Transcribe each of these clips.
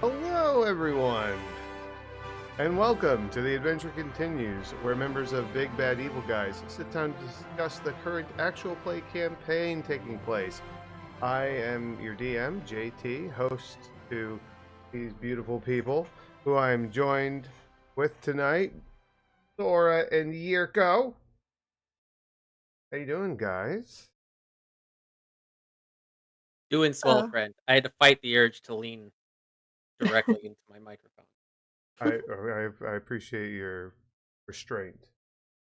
Hello, everyone, and welcome to The Adventure Continues, where members of Big Bad Evil Guys sit down to discuss the current actual play campaign taking place. I am your DM, JT, host to these beautiful people, who I am joined with tonight, Sora and Yirko. How you doing, guys? Doing swell, Uh, friend. I had to fight the urge to lean directly into my microphone. I appreciate your restraint.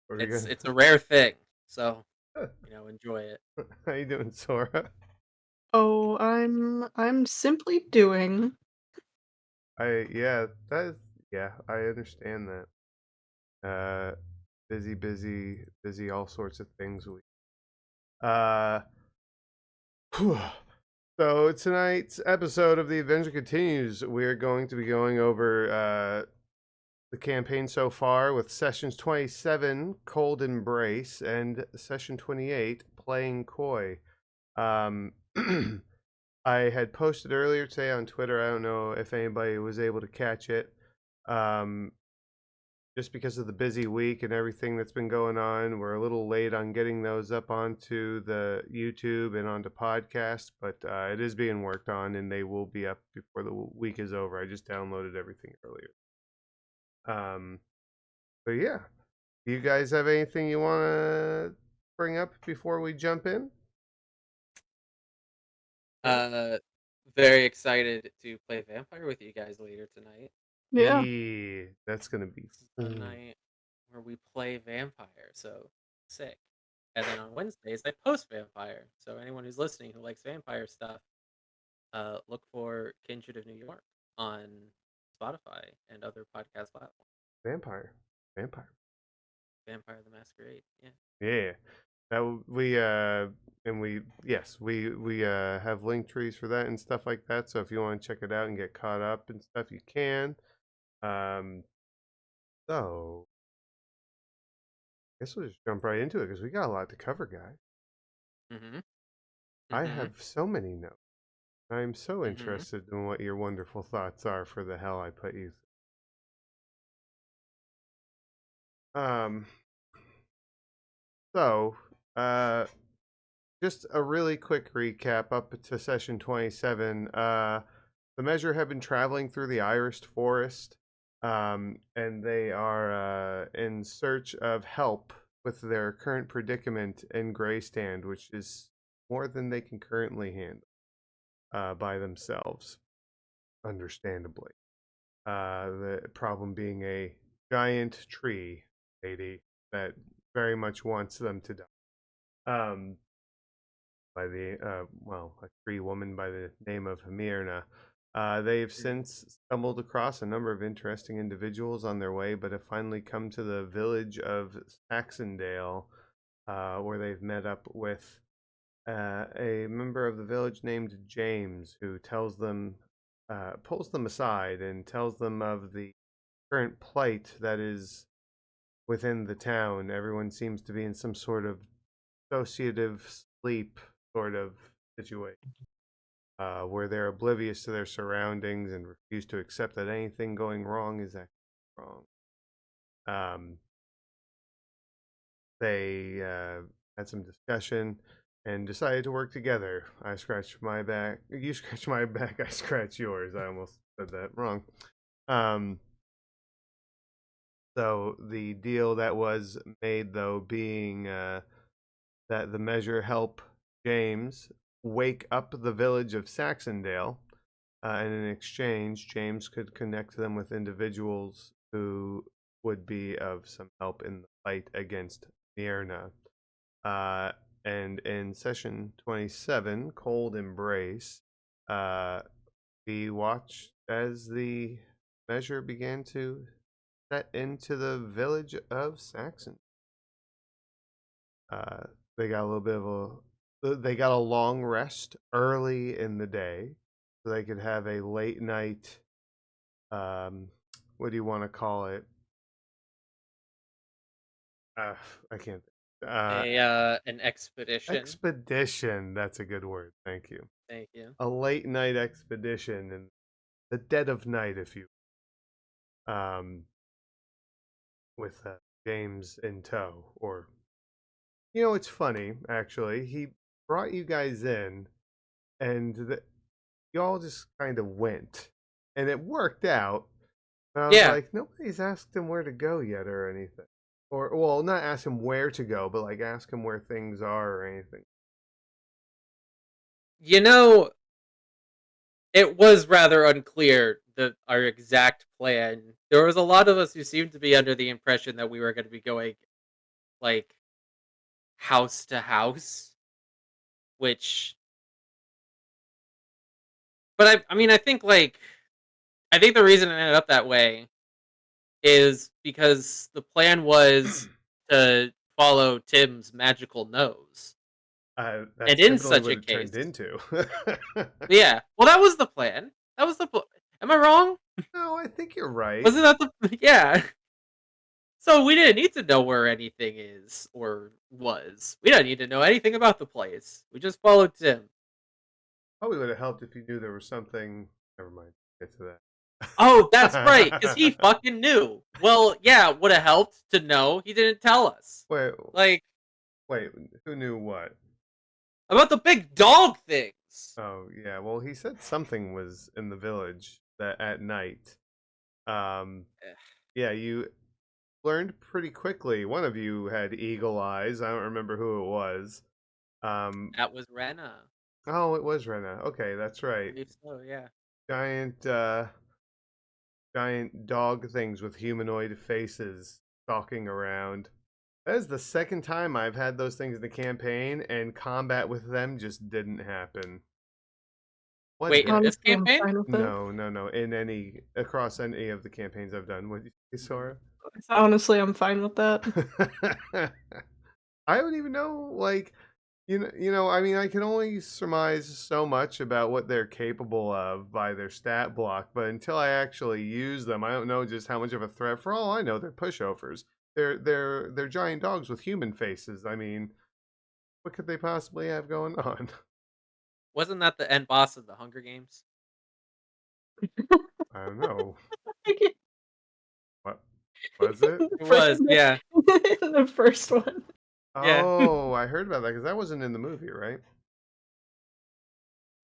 What are you It's a rare thing, so gonna? enjoy it. How you doing, Sora? I'm simply doing. I yeah, that is yeah, I understand that. Uh busy, all sorts of things we uh whew. So tonight's episode of The Adventure Continues, we're going to be going over the campaign so far with sessions 27, Cold Embrace, and session 28, Playing Coy. Um I had posted earlier today on Twitter. I don't know if anybody was able to catch it. Um, just because of the busy week and everything that's been going on, we're a little late on getting those up onto the YouTube and onto podcast, but it is being worked on and they will be up before the week is over. I just downloaded everything earlier. Um, but yeah, do you guys have anything you want to bring up before we jump in? No? Uh, Very excited to play vampire with you guys later tonight. Yeah. Yeah, that's gonna be This is the fun. night where we play vampire, so sick. And then on Wednesdays I post vampire. So anyone who's listening who likes vampire stuff, look for Kindred of New York on Spotify and other podcast platforms. Vampire. Vampire. Vampire the Masquerade. Yeah. Yeah. We and we yes, we have link trees for that and stuff like that. So if you want to check it out and get caught up and stuff, you can. Um so I guess we'll just jump right into it because we got a lot to cover, guys. Mhm. I Mhm. have so many notes. I'm so Mhm. interested in what your wonderful thoughts are for the hell I put you through. So uh just a really quick recap up to session 27. The measure have been traveling through the Irish forest, and they are in search of help with their current predicament in Greystand, which is more than they can currently handle by themselves, understandably. The problem being a giant tree lady that very much wants them to die. Um, by the a free woman by the name of Myrna. They've Mhm. since stumbled across a number of interesting individuals on their way, but have finally come to the village of Saxondale, where they've met up with a member of the village named James, who pulls them aside and tells them of the current plight that is within the town. Everyone seems to be in some sort of dissociative sleep sort of situation, where they're oblivious to their surroundings and refuse to accept that anything going wrong is actually wrong. Um, they had some discussion and decided to work together. I scratch my back, you scratch my back, I scratch yours. I almost said that wrong. Um, so the deal that was made, though, being that the measure help James wake up the village of Saxondale, and in exchange, James could connect them with individuals who would be of some help in the fight against Myrna. Uh, and in session 27, Cold Embrace, uh, we watched as the measure began to set into the village of Saxon. Uh, they got a little bit of they got a long rest early in the day, so they could have a late night. Um, what do you want to call it? Uh, I can't. An expedition. Expedition. That's a good word. Thank you. Thank you. A late night expedition, the dead of night, if you with James in tow. Or it's funny actually. He brought you guys in, and you all just kind of went, and it worked out. And I was Yeah. like, nobody's asked him where to go yet or anything. Or, well, not ask him where to go, but like ask him where things are or anything. You know, it was rather unclear our exact plan. There was a lot of us who seemed to be under the impression that we were going to be going like house to house, which, but I mean, I think the reason it ended up that way is because the plan was to follow Tim's magical nose. And That's in definitely such what a it turned case, into. yeah, well, that was the plan. That was the Am I wrong? No, I think you're right. Wasn't that the yeah? So we didn't need to know where anything is or was. We don't need to know anything about the place. We just followed Tim. Probably would have helped if you knew there was something. Never mind. Get to Oh, that's right, because he that. fucking knew. Well, yeah, would have helped to know. He didn't tell us. Wait, Like, wait. Who knew what? about the big dog things. Oh, yeah. Well, he said something was in the village that at night. Um, Eh, yeah, you learned pretty quickly. One of you had eagle eyes. I don't remember who it was. Um, That was Rena. oh, it was Rena. Okay, that's I right. believe so, yeah. Giant, giant dog things with humanoid faces stalking around. That is the second time I've had those things in the campaign, and combat with them just didn't happen. One Wait, day. in this Honestly, I'm campaign? fine with it. No, no, no. In any across any of the campaigns I've done. What did you say, Sora? Honestly, I'm fine with that. I don't even know. Like, I mean, I can only surmise so much about what they're capable of by their stat block, but until I actually use them, I don't know just how much of a threat. For all I know, they're pushovers. They're giant dogs with human faces. I mean, what could they possibly have going on? Wasn't that the end boss of the Hunger Games? I don't know. What was it? It was, yeah. The first one. Yeah. Oh, I heard about that because that wasn't in the movie, right?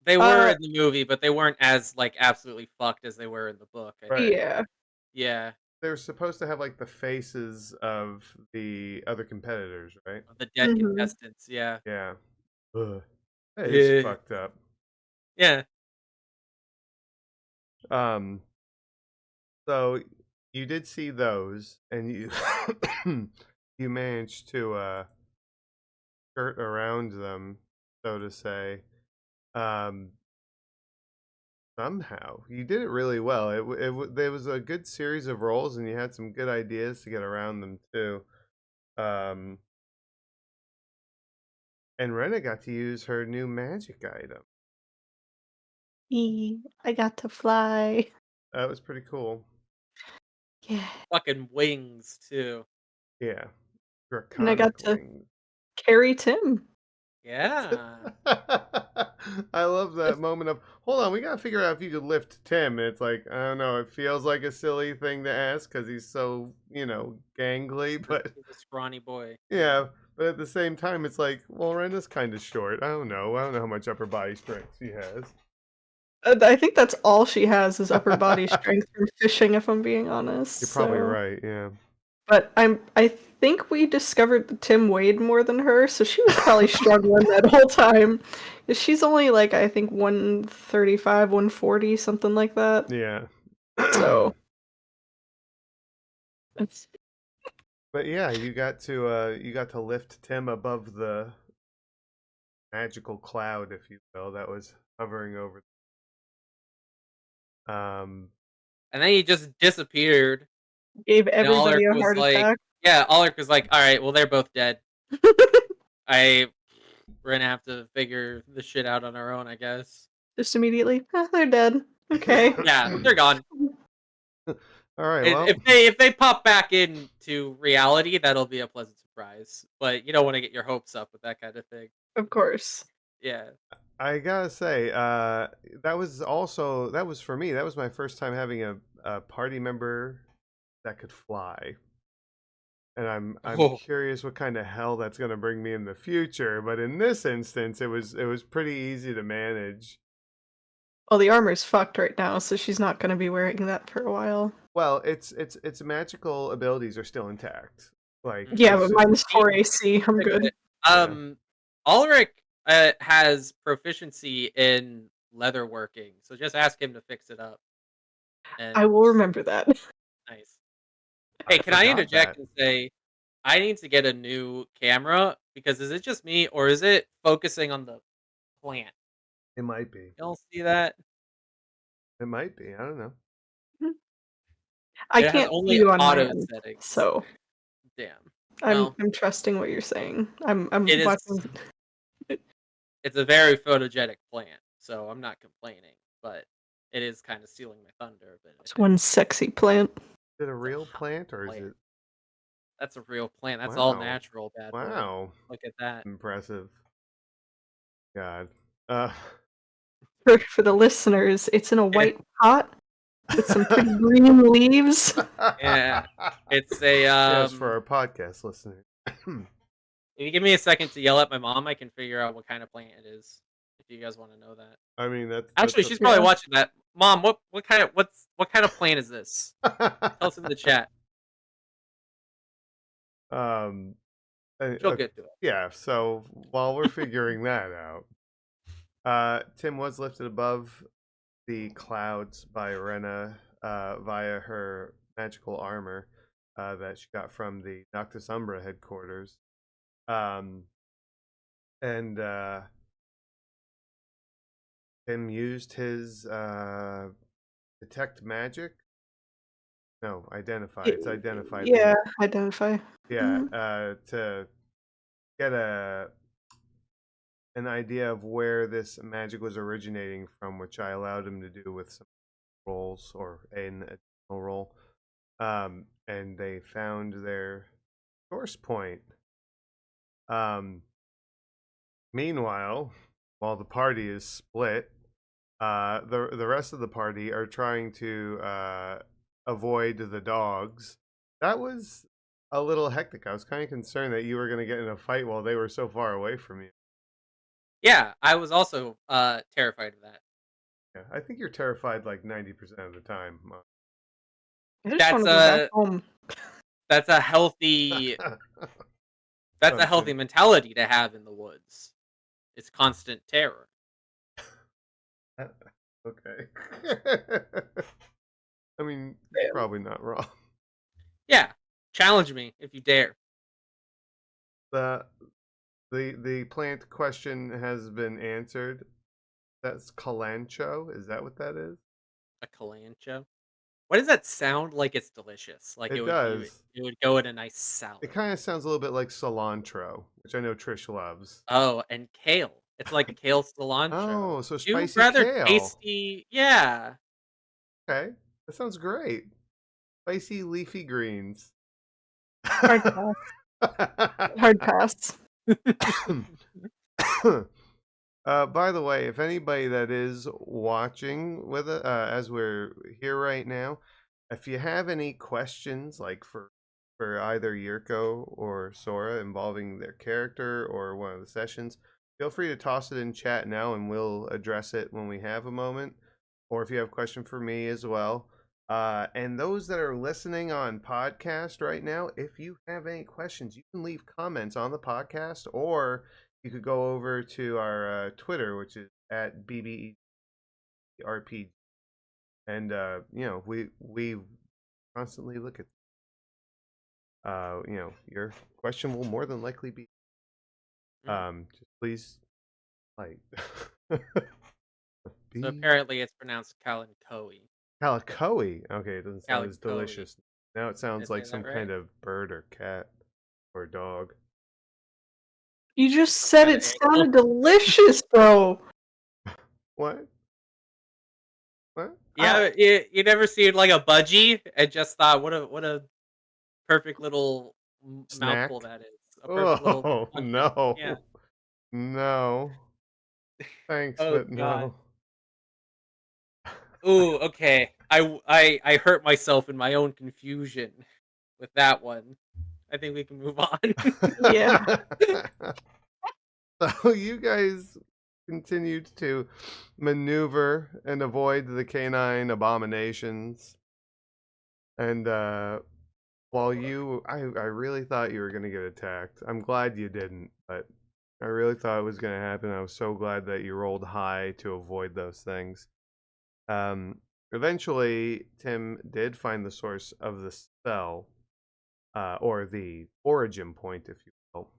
They were Uh, in the movie, but they weren't as, like, absolutely fucked as they were in the book, I Right. think. yeah. Yeah. They're supposed to have like the faces of the other competitors, right? The dead Mhm. contestants, yeah. Yeah. Ugh. That is Yeah. fucked up. Yeah. Um, so you did see those, and you you managed to skirt around them, so to say. Um, somehow you did it really well. There was a good series of rolls, and you had some good ideas to get around them too. Um, and Rena got to use her new magic item. I got to fly. That was pretty cool. Yeah. Fucking wings, too. Yeah. And I got Draconic to wings. carry Tim. Yeah. I love that moment of, hold on, we gotta figure out if you could lift Tim. And it's like, I don't know, it feels like a silly thing to ask because he's so, gangly, but He's a scrawny boy. yeah, but at the same time, it's like, well, Rena's kind of short. I don't know. I don't know how much upper body strength she has. I think that's all she has is upper body strength from fishing, if I'm being honest. You're probably So, right, yeah. but I think we discovered that Tim weighed more than her, so she was probably struggling that whole time. 'Cause she's only like I think 135, 140, something like that. Yeah. So it's But yeah, you got to lift Tim above the magical cloud, if you will, that was hovering over. Um, And then he just disappeared. gave And Alaric everybody a was heart like, attack. yeah, Alaric was like, all right, well, they're both dead. We're gonna have to figure this shit out on our own, I guess. Just immediately, they're dead. Okay. Yeah, they're gone. all right, If well, if they pop back into reality, that'll be a pleasant surprise. But you don't want to get your hopes up with that kind of thing. Of course. Yeah. I gotta say, that was for me. That was my first time having a party member that could fly, and I'm Oh, curious what kind of hell that's gonna bring me in the future. But in this instance, it was pretty easy to manage. Well, the armor's fucked right now, so she's not gonna be wearing that for a while. Well, its magical abilities are still intact. Like Yeah, mhm. but it's just mine's I mean, 4 AC. I'm fix good. it. yeah. Ulrich has proficiency in leatherworking, so just ask him to fix it up. I And will remember that. nice. Hey, I can I forgot interject that. and say I need to get a new camera because is it just me or is it focusing on the plant? It might be. Y'all see that? It might be. I don't know. I It has can't see only you on my auto end, settings. so Damn. I'm Well, I'm trusting what you're saying. I'm it is watching. it's a very photogenic plant, so I'm not complaining, but it is kind of stealing my thunder a bit, I It's think. one sexy plant. Is it a It's a real hot plant or is plant. it? That's a real plant. That's all Wow. natural, bad boy. Wow. Look at that. Impressive. God. Uh, For the listeners, it's in a white pot with some pretty green leaves. Yeah. It's a yes, for our podcast listeners. if you give me a second to yell at my mom, I can figure out what kind of plant it is. If you guys want to know that. I mean, that's Actually, a, she's probably Yeah. watching that. Mom, what kind of plant is this? Tell us in the chat. um, She'll okay, get to it. yeah. So while we're figuring that out, Tim was lifted above the clouds by Rena via her magical armor that she got from the Noctis Umbra headquarters. Um, and Tim used his detect magic. No, identify. It's identify that he Yeah, used. identify. Yeah, Mhm. to get an idea of where this magic was originating from, which I allowed him to do with some rolls or an additional roll. And they found their source point. Um, Meanwhile, while the party is split, the rest of the party are trying to avoid the dogs. That was a little hectic. I was kind of concerned that you were going to get in a fight while they were so far away from you. Yeah, I was also terrified of that. Yeah, I think you're terrified like 90% of the time. I just That's want to go back a home. that's a healthy that's a Oh, healthy mentality to have in the woods. It's constant terror. okay. I mean, you're Yeah. probably not wrong. Yeah, challenge me if you dare. The the plant question has been answered. That's Kalancho. Is that what that is? A calancho. Why does that sound like it's delicious? Like it It would be does. it would go in a nice It salad. kind of sounds a little bit like cilantro, which I know Trish loves. Oh, and kale. It's like kale cilantro. Oh, so 2 spicy rather kale. tasty yeah. Okay, that sounds great. Spicy leafy greens. Hard pass. Hard pass. By the way, if anybody that is watching with it, as we're here right now, if you have any questions, like for either Yurko or Sora involving their character or one of the sessions, feel free to toss it in chat now, and we'll address it when we have a moment. Or if you have a question for me as well. And those that are listening on podcast right now, if you have any questions, you can leave comments on the podcast, or you could go over to our Twitter, which is at BBERP, and we constantly look at. Your question will more than likely be. Mhm. Just please, like, So be apparently it's pronounced Kalanchoe. calicoe. Okay, it doesn't sound as Kalanchoe. delicious. Now it Did I sounds like say some that right? kind of bird or cat or dog. You just Some said kind it of animal. sounded delicious, bro. What? What? Yeah, you never seen like a budgie and just thought what a perfect little mouthful Snack? that is. A perfect little Oh munchkin. Yeah. no, no. Thanks, Oh but god. no. Ooh, okay. I hurt myself in my own confusion with that one. I think we can move on. Yeah. So you guys continued to maneuver and avoid the canine abominations. And while I really thought you were going to get attacked. I'm glad you didn't, but I really thought it was going to happen. I was so glad that you rolled high to avoid those things. Um, Eventually, Tim did find the source of the spell, or the origin point, if you will.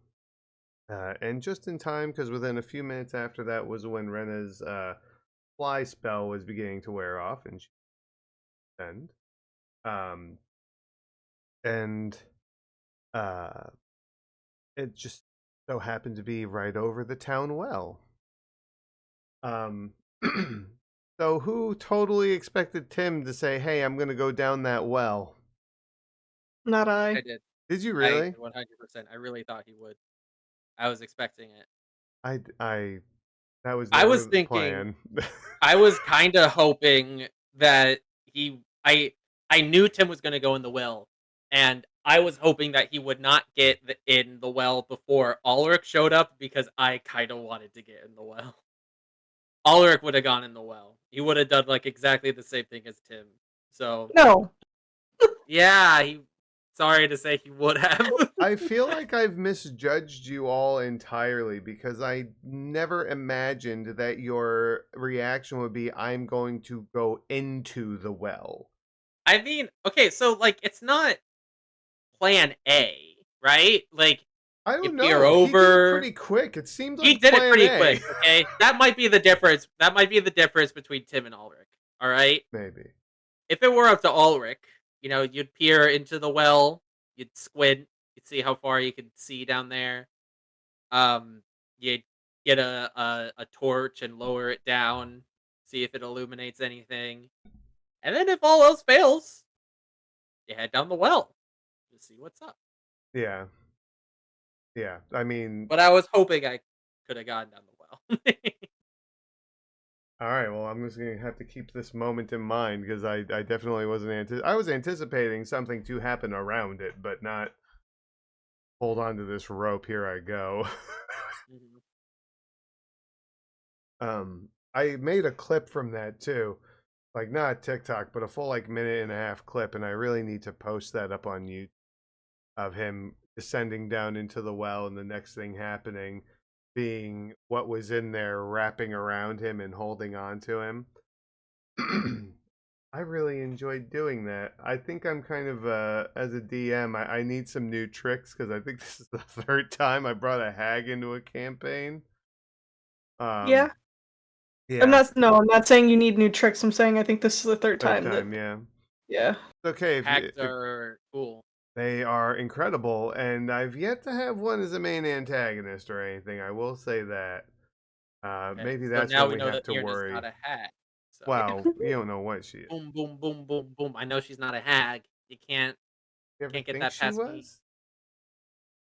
And just in time, because within a few minutes after that was when Rena's fly spell was beginning to wear off, and she end. Um, and uh, it just so happened to be right over the town well. Um, so who totally expected Tim to say, "Hey, I'm going to go down that well"? Not I I. did. Did you I really? did 100%. I really thought he would. I was expecting it. I that was I never was the thinking plan. I was kinda hoping that he I knew Tim was gonna go in the well, and I was hoping that he would not get in the well before Ulrich showed up because I kinda wanted to get in the well. Ulrich would have gone in the well. He would have done, like, exactly the same thing as Tim. So, No. yeah, he sorry to say he would have. I feel like I've misjudged you all entirely because I never imagined that your reaction would be, "I'm going to go into the well." I mean, okay, so, like, it's not plan A, right? Like, I you don't peer know. He did it over. pretty quick. It seemed He like did it plan pretty A. quick, okay? That might be the difference. That might be the difference between Tim and Ulrich. All right. Maybe. If it were up to Ulrich, you'd peer into the well, you'd squint, you'd see how far you could see down there. You'd get a torch and lower it down, see if it illuminates anything, and then if all else fails, you head down the well to see what's up. Yeah. Yeah. I mean, But I was hoping I could have gone down the well. all right. Well, I'm just gonna have to keep this moment in mind because I definitely wasn't I was anticipating something to happen around it, but not hold on to this rope. Here I go. Mhm. I made a clip from that too, like not a TikTok, but a full like minute and a half clip, and I really need to post that up on YouTube of him descending down into the well, and the next thing happening being what was in there wrapping around him and holding on to him. I really enjoyed doing that. I think I'm kind of as a DM, I need some new tricks because I think this is the third time I brought a hag into a campaign. Yeah. Um, I'm yeah, not. No, I'm not saying you need new tricks. I'm saying I think this is the third third time that. time, yeah. Yeah. It's okay Hags are cool. they are incredible, and I've yet to have one as a main antagonist or anything. I will say that. Okay, Maybe so that's now when we we know have that to Mirn is not worry. a hag. So yeah, Wow, you don't know what she is. boom, boom, boom, boom, boom. I know she's not a hag. You can't You ever get think that she past me. was?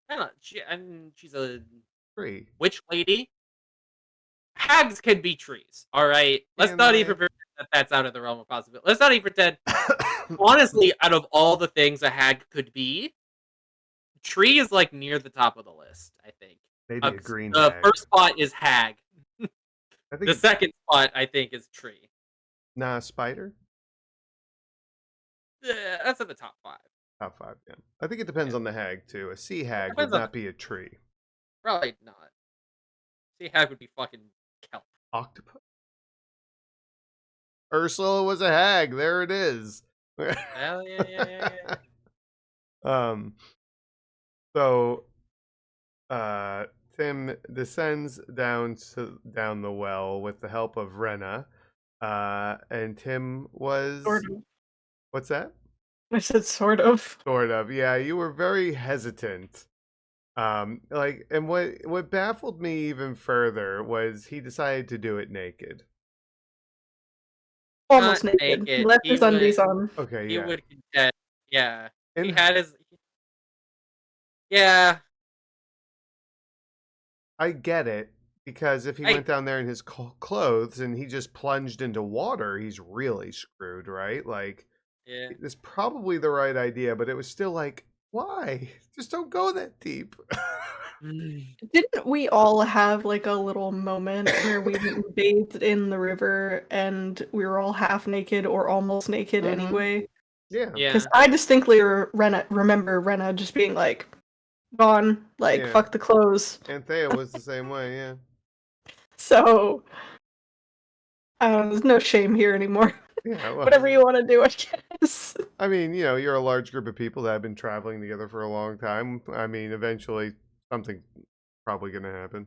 I don't. I mean, she's a Free. witch lady. Hags can be trees. All right. Let's Can not even they? pretend that that's out of the realm of possibility. Let's not even pretend. Honestly, out of all the things a hag could be, tree is like near the top of the list. I think. Maybe a green The hag. first spot is hag. I The think, second spot, I think, is tree. nah, spider? That's at the top five. Top five, yeah. I think it depends Yeah, on the hag, too. A sea hag would depends on not be a tree. probably not. Sea hag would be fucking kelp. Octopus? Ursula was a hag. There it is. Hell yeah, yeah, yeah, yeah. um, so uh, Tim descends down the well with the help of Rena. And Tim was Sort of. what's that? I said sort of. Sort of. Yeah, you were very hesitant. Like, and what baffled me even further was he decided to do it naked. Not Almost naked. He naked. left his undies on. Okay, He yeah. would contend. Yeah, he And had his. Yeah, I get it, Because if he I went down there in his clothes and he just plunged into water, he's really screwed, right? Like, yeah. it's probably the right idea, but it was still like, why? Just don't go that deep. Mm. Didn't we all have like a little moment where we went and bathed in the river and we were all half naked or almost naked Mhm. anyway? Yeah. Because Yeah. I distinctly remember Rena just being like, gone, like, Yeah. fuck the clothes. Anthea was the same way, yeah. So, there's no shame here anymore. Yeah, well, Whatever you want to do, I guess. I mean, you're a large group of people that have been traveling together for a long time. I mean, eventually something's probably gonna happen.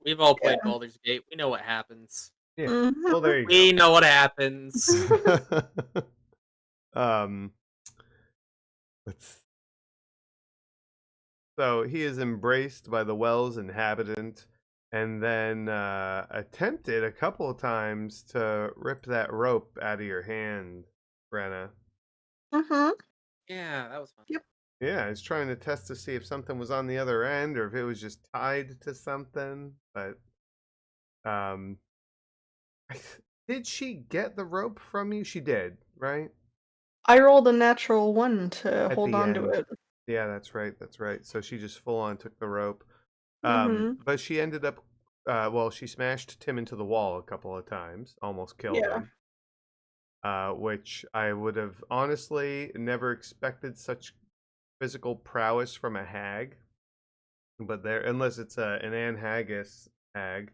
We've all played Yeah. Baldur's Gate. We know what happens. Yeah. Well, Mhm. there you We know what happens. go. um, let's So he is embraced by the well's inhabitant and then attempted a couple of times to rip that rope out of your hand, Brenna. Mhm. Yeah, that was fun. Yep. Yeah, he's trying to test to see if something was on the other end or if it was just tied to something. But um, did she get the rope from you? She did, right? I rolled a natural 1 to At hold the on to end. it. Yeah, that's right. That's right. So she just full on took the rope. Mhm. But she ended up, well, she smashed Tim into the wall a couple of times, almost killed Yeah. him. Which I would have honestly never expected such physical prowess from a hag. But there, unless it's an Anne Haggis hag,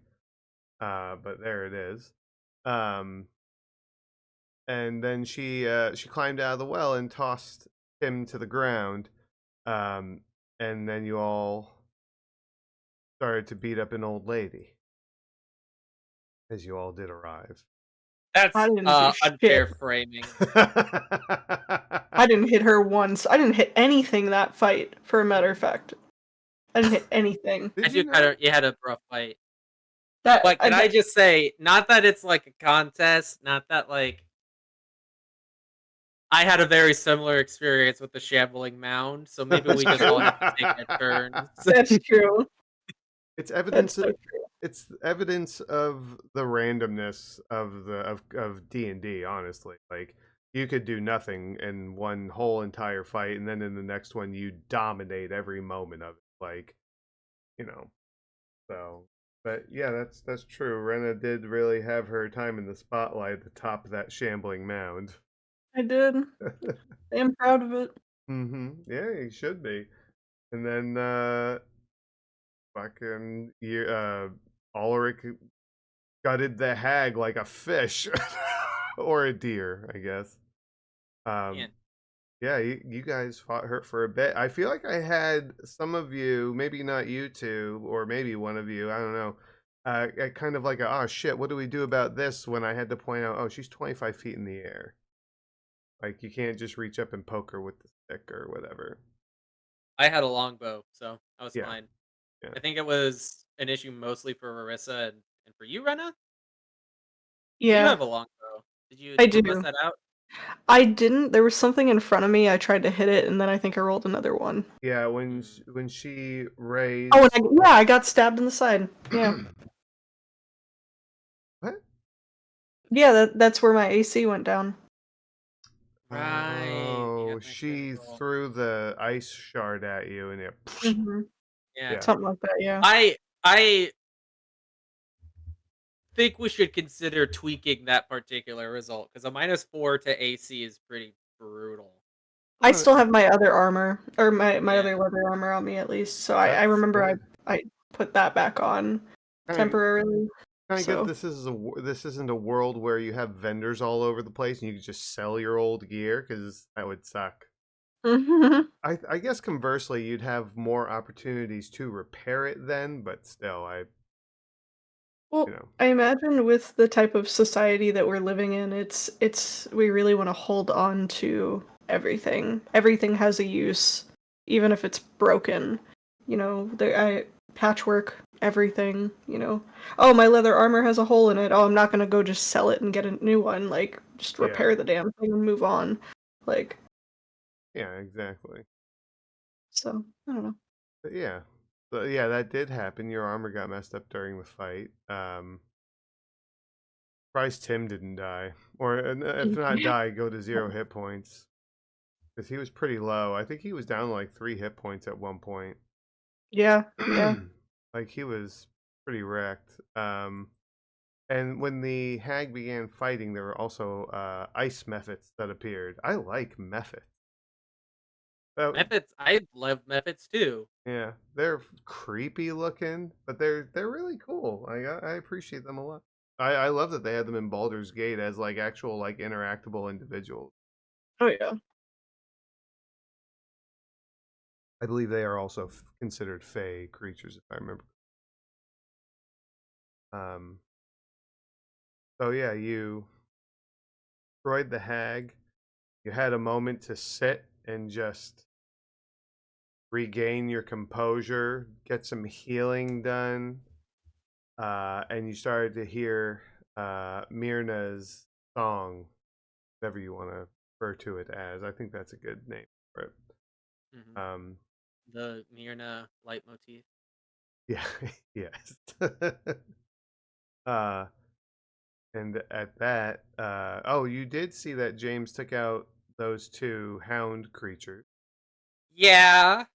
but there it is. Um, and then she climbed out of the well and tossed him to the ground. Um, and then you all started to beat up an old lady as you all did arrive. I That's didn't do shit. unfair framing. I didn't hit her once. I didn't hit anything that fight, for a matter of fact. I didn't hit anything. Did You you not? you had a rough fight. That But I can I just say, not that it's like a contest, not that like I had a very similar experience with the shambling mound, so maybe That's we just all true. have to take our turns. That's true. It's That's evidence. so true. It's evidence of the randomness of the of D and D. Honestly, like you could do nothing in one whole entire fight, and then in the next one you dominate every moment of it. Like you know, so. But yeah, that's true. Rena did really have her time in the spotlight at the top of that shambling mound. I did. I am proud of it. Yeah, you should be. And then fucking you Ulrich gutted the hag like a fish or a deer, I guess. Um, Man, yeah, you guys fought her for a bit. I feel like I had some of you, maybe not you two, or maybe one of you, I don't know, at kind of like a, oh shit, what do we do about this? When I had to point out, oh, she's 25 feet in the air. Like you can't just reach up and poke her with the stick or whatever. I had a longbow, so I was Yeah, fine. yeah. I think it was an issue mostly for Marissa and for you, Rena? You Yeah, have a longbow. I Did you bust do. that out? I didn't. There was something in front of me. I tried to hit it, and then I think I rolled another one. Yeah, Mm. when she Oh, and raised I got stabbed in the side. Yeah, what? yeah. That's where my AC went down. Right. You Oh, got my favorite she roll. threw the ice shard at you and it Hmm. Yeah. yeah. Something like that. Yeah. I think we should consider tweaking that particular result because a -4 to AC is pretty brutal. I Well, still have my other armor, or my Yeah. other leather armor on me at least. So I that's remember good. I put that back on Kind of temporarily. kind of good. So This this isn't a world where you have vendors all over the place and you can just sell your old gear because that would suck. Mhm. I guess conversely, you'd have more opportunities to repair it then, but still, you Well, know, I imagine with the type of society that we're living in, it's we really want to hold on to everything. Everything has a use, even if it's broken. I patchwork everything. Oh, my leather armor has a hole in it. Oh, I'm not gonna go just sell it and get a new one. Like, just yeah, repair the damn thing and move on. Like, yeah, exactly. so I don't know. But yeah. So yeah, that did happen. Your armor got messed up during the fight. Surprised Tim didn't die, or if not die, go to 0 hit points because he was pretty low. I think he was down to like 3 hit points at one point. Yeah. Like he was pretty wrecked. And when the hag began fighting, there were also ice mephits that appeared. I like mephits. Mephits, I love Mephits too. Yeah, they're creepy looking, but they're really cool. I appreciate them a lot. I love that they had them in Baldur's Gate as like actual like interactable individuals. Oh yeah. I believe they are also considered fey creatures, if I remember. So yeah, you destroyed the hag. You had a moment to sit and just regain your composure, get some healing done, and you started to hear Myrna's song, whatever you want to refer to it as. I think that's a good name for it. Mm-hmm. The Myrna leitmotif. Yeah, yes. And at that, oh, you did see that James took out those 2 hound creatures. Yeah,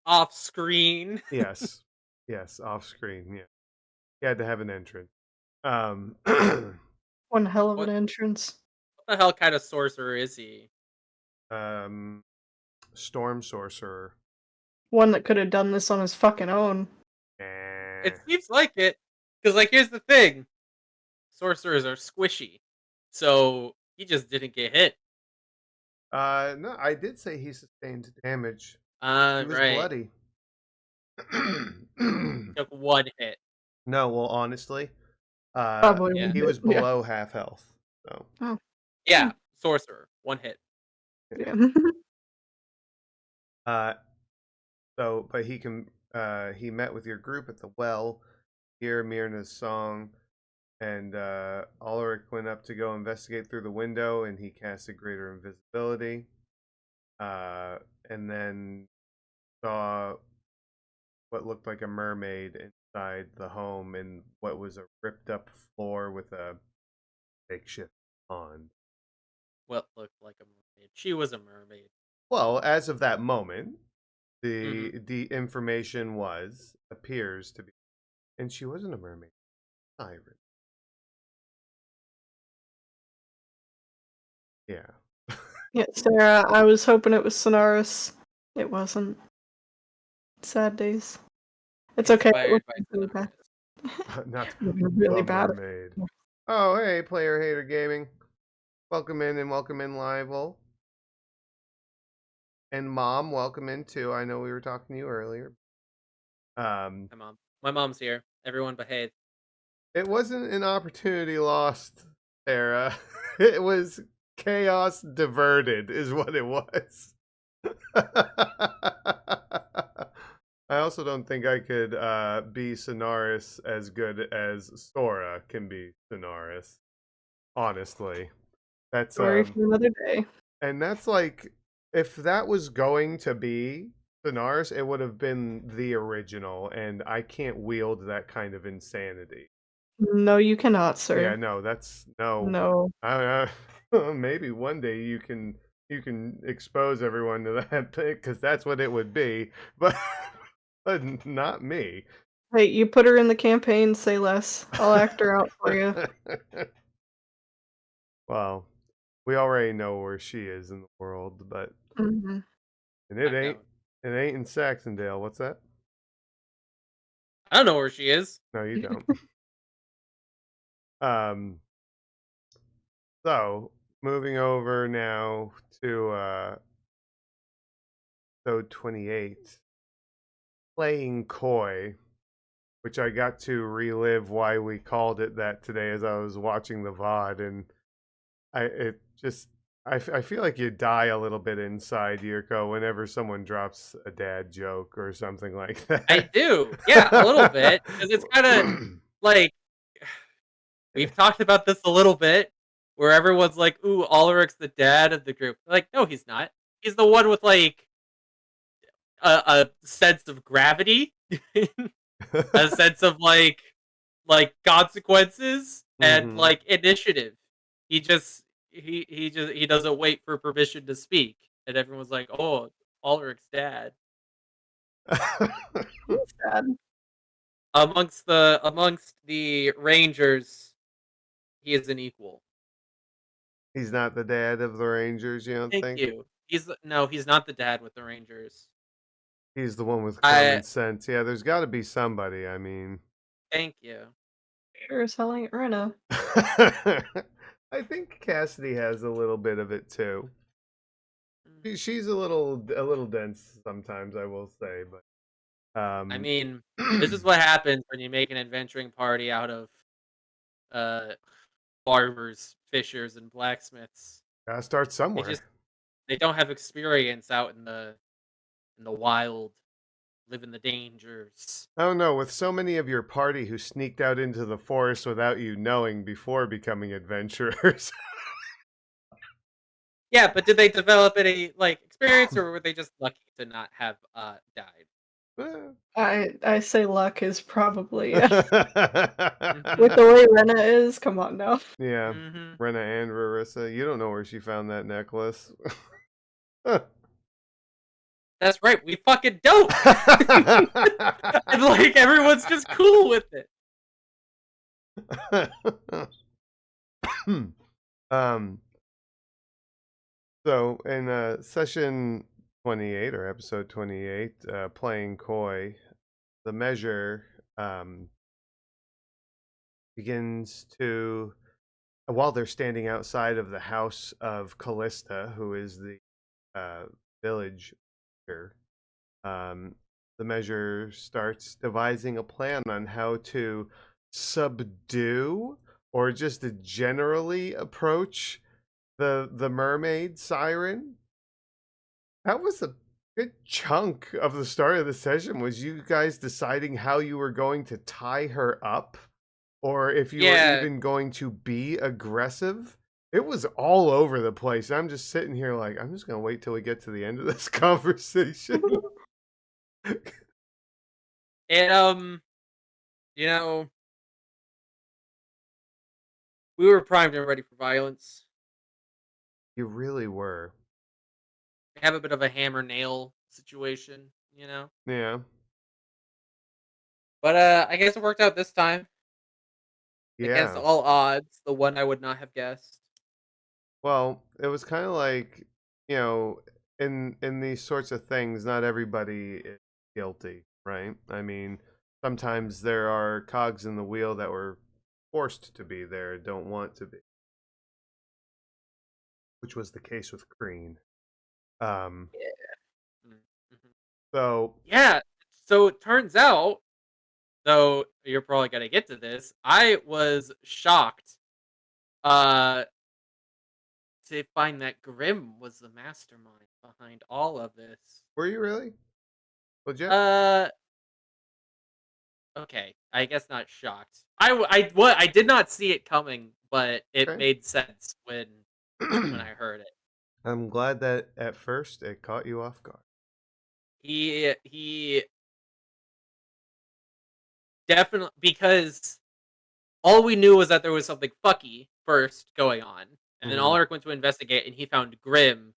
off screen. Yes, yes, off screen. Yeah, he had to have an entrance. Um, One hell of an What entrance. the hell kind of sorcerer is he? um, Storm Sorcerer. One that could have done this on his fucking own. It seems like it, because like here's the thing: sorcerers are squishy, so he just didn't get hit. No, I did say he sustained damage. He was Right. bloody. Took 1 hit. No, well, honestly, Probably Yeah. one he hit. was below half health. So, Oh. Yeah, sorcerer, 1 hit. Yeah. but he can. He met with your group at the well, hear Myrna's song, and Ulrich went up to go investigate through the window, and he casted greater invisibility. And then saw what looked like a mermaid inside the home and what was a ripped up floor with a makeshift pond. What looked like a mermaid. She was a mermaid. Well, as of that moment, Mhm. the information appears to be, and she wasn't a mermaid, siren. Yeah. Yeah, Sarah, I was hoping it was Sonaris. It wasn't. Sad days. It's okay. It Inspired was by really bad. Sonaris. Not It was really the bad. mermaid. Oh, hey, Player Hater Gaming. Welcome in and welcome in, Livel. And Mom, welcome in too. I know we were talking to you earlier. My mom's here. Everyone behave. It wasn't an opportunity lost, Sarah. It was chaos diverted, is what it was. I also don't think I could be Sonaris as good as Sora can be Sonaris. Honestly, that's Story for another day. and that's like if that was going to be Sonaris, it would have been the original, and I can't wield that kind of insanity. No, you cannot, sir. Yeah, no, that's no. No. Maybe one day you can expose everyone to that because that's what it would be, but but not me. Hey, you put her in the campaign, say less. I'll act her out for you. Well, we already know where she is in the world, but Mm-hmm. and I don't. it ain't in Saxondale. What's that? I don't know where she is. No, you don't. So moving over now to episode 28, playing coy, which I got to relive why we called it that today as I was watching the VOD, and I feel like you die a little bit inside, Yurko, whenever someone drops a dad joke or something like that. I do. Yeah, a little bit. Because it's kind of like, we've talked about this a little bit, where everyone's like, ooh, Ulrich's the dad of the group. Like, no, he's not. He's the one with, like, a sense of gravity, a sense of like consequences and Hmm. like initiative. He doesn't wait for permission to speak, and everyone's like, "Oh, Ulrich's dad." He's sad. Amongst the Rangers, he is an equal. He's not the dad of the Rangers, you don't Thank think? you. No, he's not the dad with the Rangers. He's the one with I common sense. Yeah, there's got to be somebody. I mean, Thank you. Sure as hell ain't Rena. I think Cassidy has a little bit of it too. Mm. She's a little dense sometimes, I will say, but I um, mean, this is what happens when you make an adventuring party out of uh barbers, fishers, and blacksmiths. gotta start They somewhere. just they don't have experience out in the wild, living the dangers. Oh no, with so many of your party who sneaked out into the forest without you knowing before becoming adventurers. Yeah, but did they develop any like experience, or were they just lucky to not have died? I say luck is probably with Hmm. the way Rena is. Come on now. Yeah, Hmm. Rena and Rarissa. You don't know where she found that necklace. That's right. We fucking don't. And like everyone's just cool with it. um, so in session 28 or episode 28, playing coy, the measure begins to, while they're standing outside of the house of Callista, who is the village leader, um, the measure starts devising a plan on how to subdue or just to generally approach the mermaid siren. That was a good chunk of the start of the session, was you guys deciding how you were going to tie her up or if you were Yeah, even going to be aggressive. It was all over the place. I'm just sitting here like, I'm just going to wait till we get to the end of this conversation. and you know, we were primed and ready for violence. You really were. We have a bit of a hammer nail situation, Yeah. But I guess it worked out this time. Against Yeah. all odds, the one I would not have guessed. Well, it was kind of like, you know, in these sorts of things, not everybody is guilty, right? I mean, sometimes there are cogs in the wheel that were forced to be there, don't want to be, which was the case with Crean. Um, Yeah. Mhm. so Yeah. So it turns out, though you're probably gonna get to this, I was shocked uh to find that Grimm was the mastermind behind all of this. were you really legit? Uh okay, I guess not shocked. I did not see it coming, but it Okay. made sense when I heard it. I'm glad that at first it caught you off guard. He definitely, because all we knew was that there was something fucky first going on, and then Hmm. Ulrich went to investigate, and he found Grimm,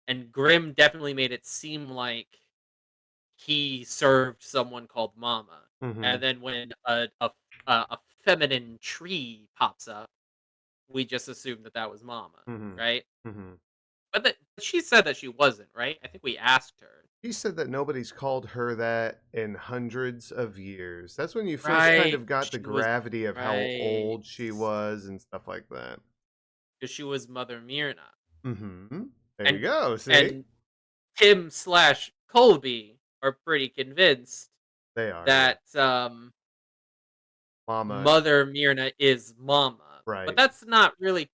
and Grimm definitely made it seem like he served someone called Mama. Hmm. And then when a feminine tree pops up, we just assumed that that was Mama, Hmm. right? Hmm. But she said that she wasn't, right? I think we asked her. He said that nobody's called her that in hundreds of years. That's when you first kind Right. of got the She was gravity of how right. old she was and stuff like that. Because she was Mother Myrna. There you And go. See, and Tim slash Colby are pretty convinced they are. Yeah, that Mama. Mother Myrna is Mama. But Right. that's not really,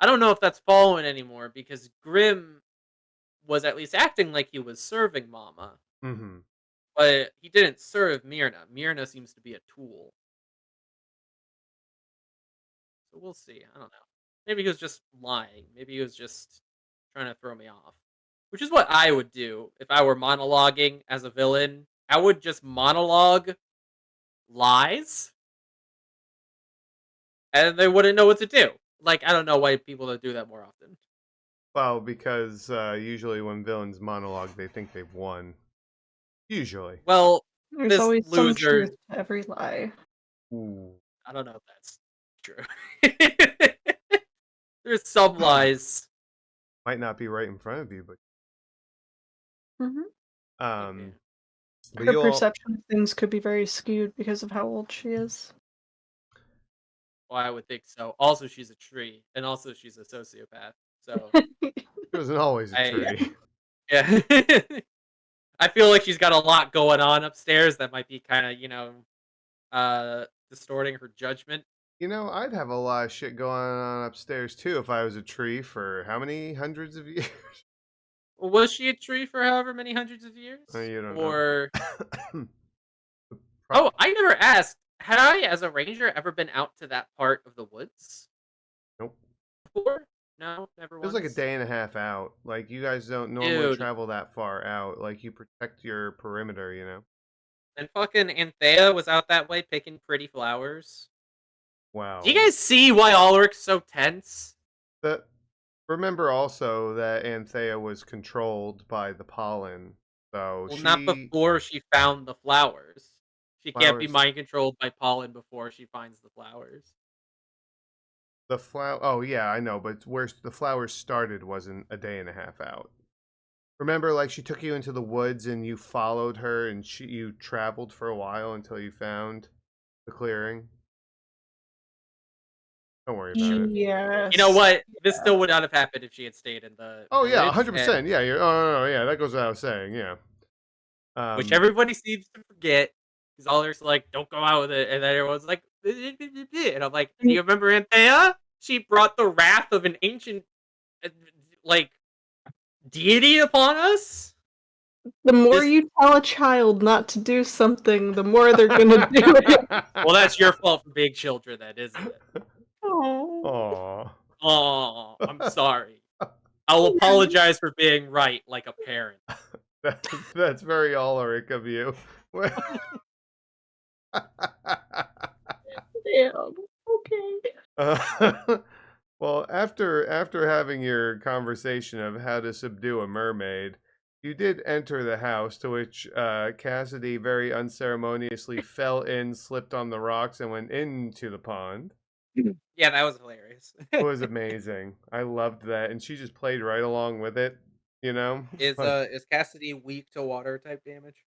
I don't know if that's following anymore, because Grimm was at least acting like he was serving Mama, Hmm. but he didn't serve Myrna. Myrna seems to be a tool. So we'll see. I don't know. Maybe he was just lying. Maybe he was just trying to throw me off. Which is what I would do if I were monologuing as a villain. I would just monologue lies, and they wouldn't know what to do. Like, I don't know why people don't do that more often. Well, because usually when villains monologue, they think they've won. Usually. Well, There's this always some loser, truth to every lie. Ooh. I don't know if that's true. There's some lies. Might not be right in front of you, but Hmm. Okay. but Her you all perception of things could be very skewed because of how old she is. Well, I would think so. Also, she's a tree, and also she's a sociopath. So it wasn't always a I, tree. yeah, I feel like she's got a lot going on upstairs that might be kind of, distorting her judgment. You know, I'd have a lot of shit going on upstairs too if I was a tree for how many hundreds of years? Was she a tree for however many hundreds of years? You don't know. Or Pro- oh, I never asked. Had I, as a ranger, ever been out to that part of the woods nope. before? No, never It was like a once. day and a half out. Like you guys don't normally Dude, travel that far out. Like you protect your perimeter, you know. and fucking Anthea was out that way picking pretty flowers. Do you Wow. guys see why Ulrich's so tense? The remember also that Anthea was controlled by the pollen. So Well, not she before she found the flowers. She can't be flowers mind controlled by pollen before she finds the flowers. the flower oh yeah, I know, but where the flowers started wasn't a day and a half out. Remember, like she took you into the woods and you followed her and you traveled for a while until you found the clearing. Don't worry about it. You know Yes. what? This still would not have happened if she had stayed in the Oh yeah, village, 100%. Yeah, you're. Oh no, no, yeah, that goes without saying. Yeah. which Um. everybody seems to forget. Because Ulrich's like, "Don't go out with it," and then everyone's like, and I'm like, "Do you remember Anthea? She brought the wrath of an ancient, uh, like, deity upon us." The more This you tell a child not to do something, the more they're gonna do it. Well, that's your fault for being children, then, isn't it? Oh. Aw. Oh, I'm sorry. I'll apologize for being right, like a parent. That's very Ulrich of you. Damn. Okay. Well, after having your conversation of how to subdue a mermaid, you did enter the house, to which Cassidy very unceremoniously fell in, slipped on the rocks, and went into the pond. Yeah, that was hilarious. It was amazing. I loved that, and she just played right along with it. You know, like Is Cassidy weak to water type damage?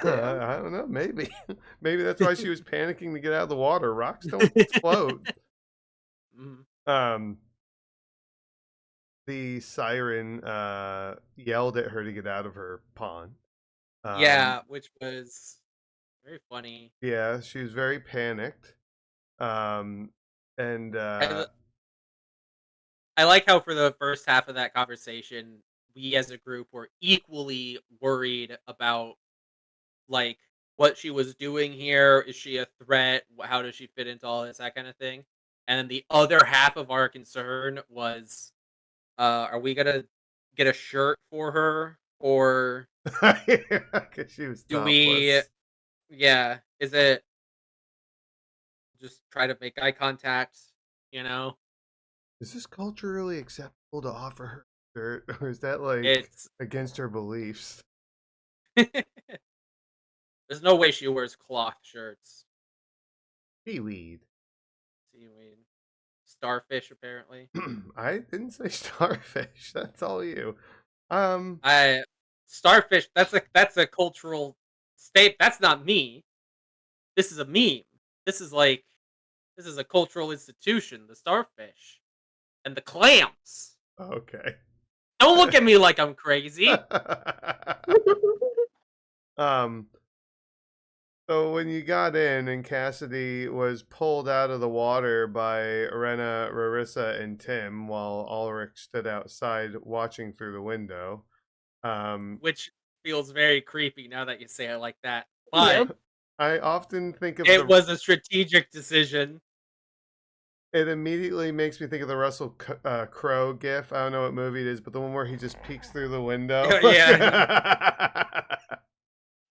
Damn. I don't know. Maybe, maybe that's why she was panicking to get out of the water. Rocks don't float. Mhm. Um, the siren yelled at her to get out of her pond. Yeah, which was very funny. Yeah, she was very panicked. Um, and I I like how for the first half of that conversation, we as a group were equally worried about like what she was doing here. Is she a threat? How does she fit into all this, that kind of thing? And then the other half of our concern was, are we gonna get a shirt for her, or because she was do we? topless. Yeah, is it just try to make eye contact? You know, Is this culturally acceptable to offer her a shirt, or is that like it's against her beliefs? there's no way she wears cloth shirts. Seaweed. Seaweed, starfish, apparently. I didn't say starfish. That's all you. Um, I Starfish. That's a cultural state. That's not me. This is a meme. This is like this is a cultural institution. The starfish and the clams. okay. Don't look at me like I'm crazy. um, so when you got in and Cassidy was pulled out of the water by Rena, Rarissa, and Tim while Ulrich stood outside watching through the window, um, Which feels very creepy now that you say it like that. But Yep. I often think of it the was a strategic decision. It immediately makes me think of the Russell Crowe gif. I don't know what movie it is, but the one where he just peeks through the window. Yeah.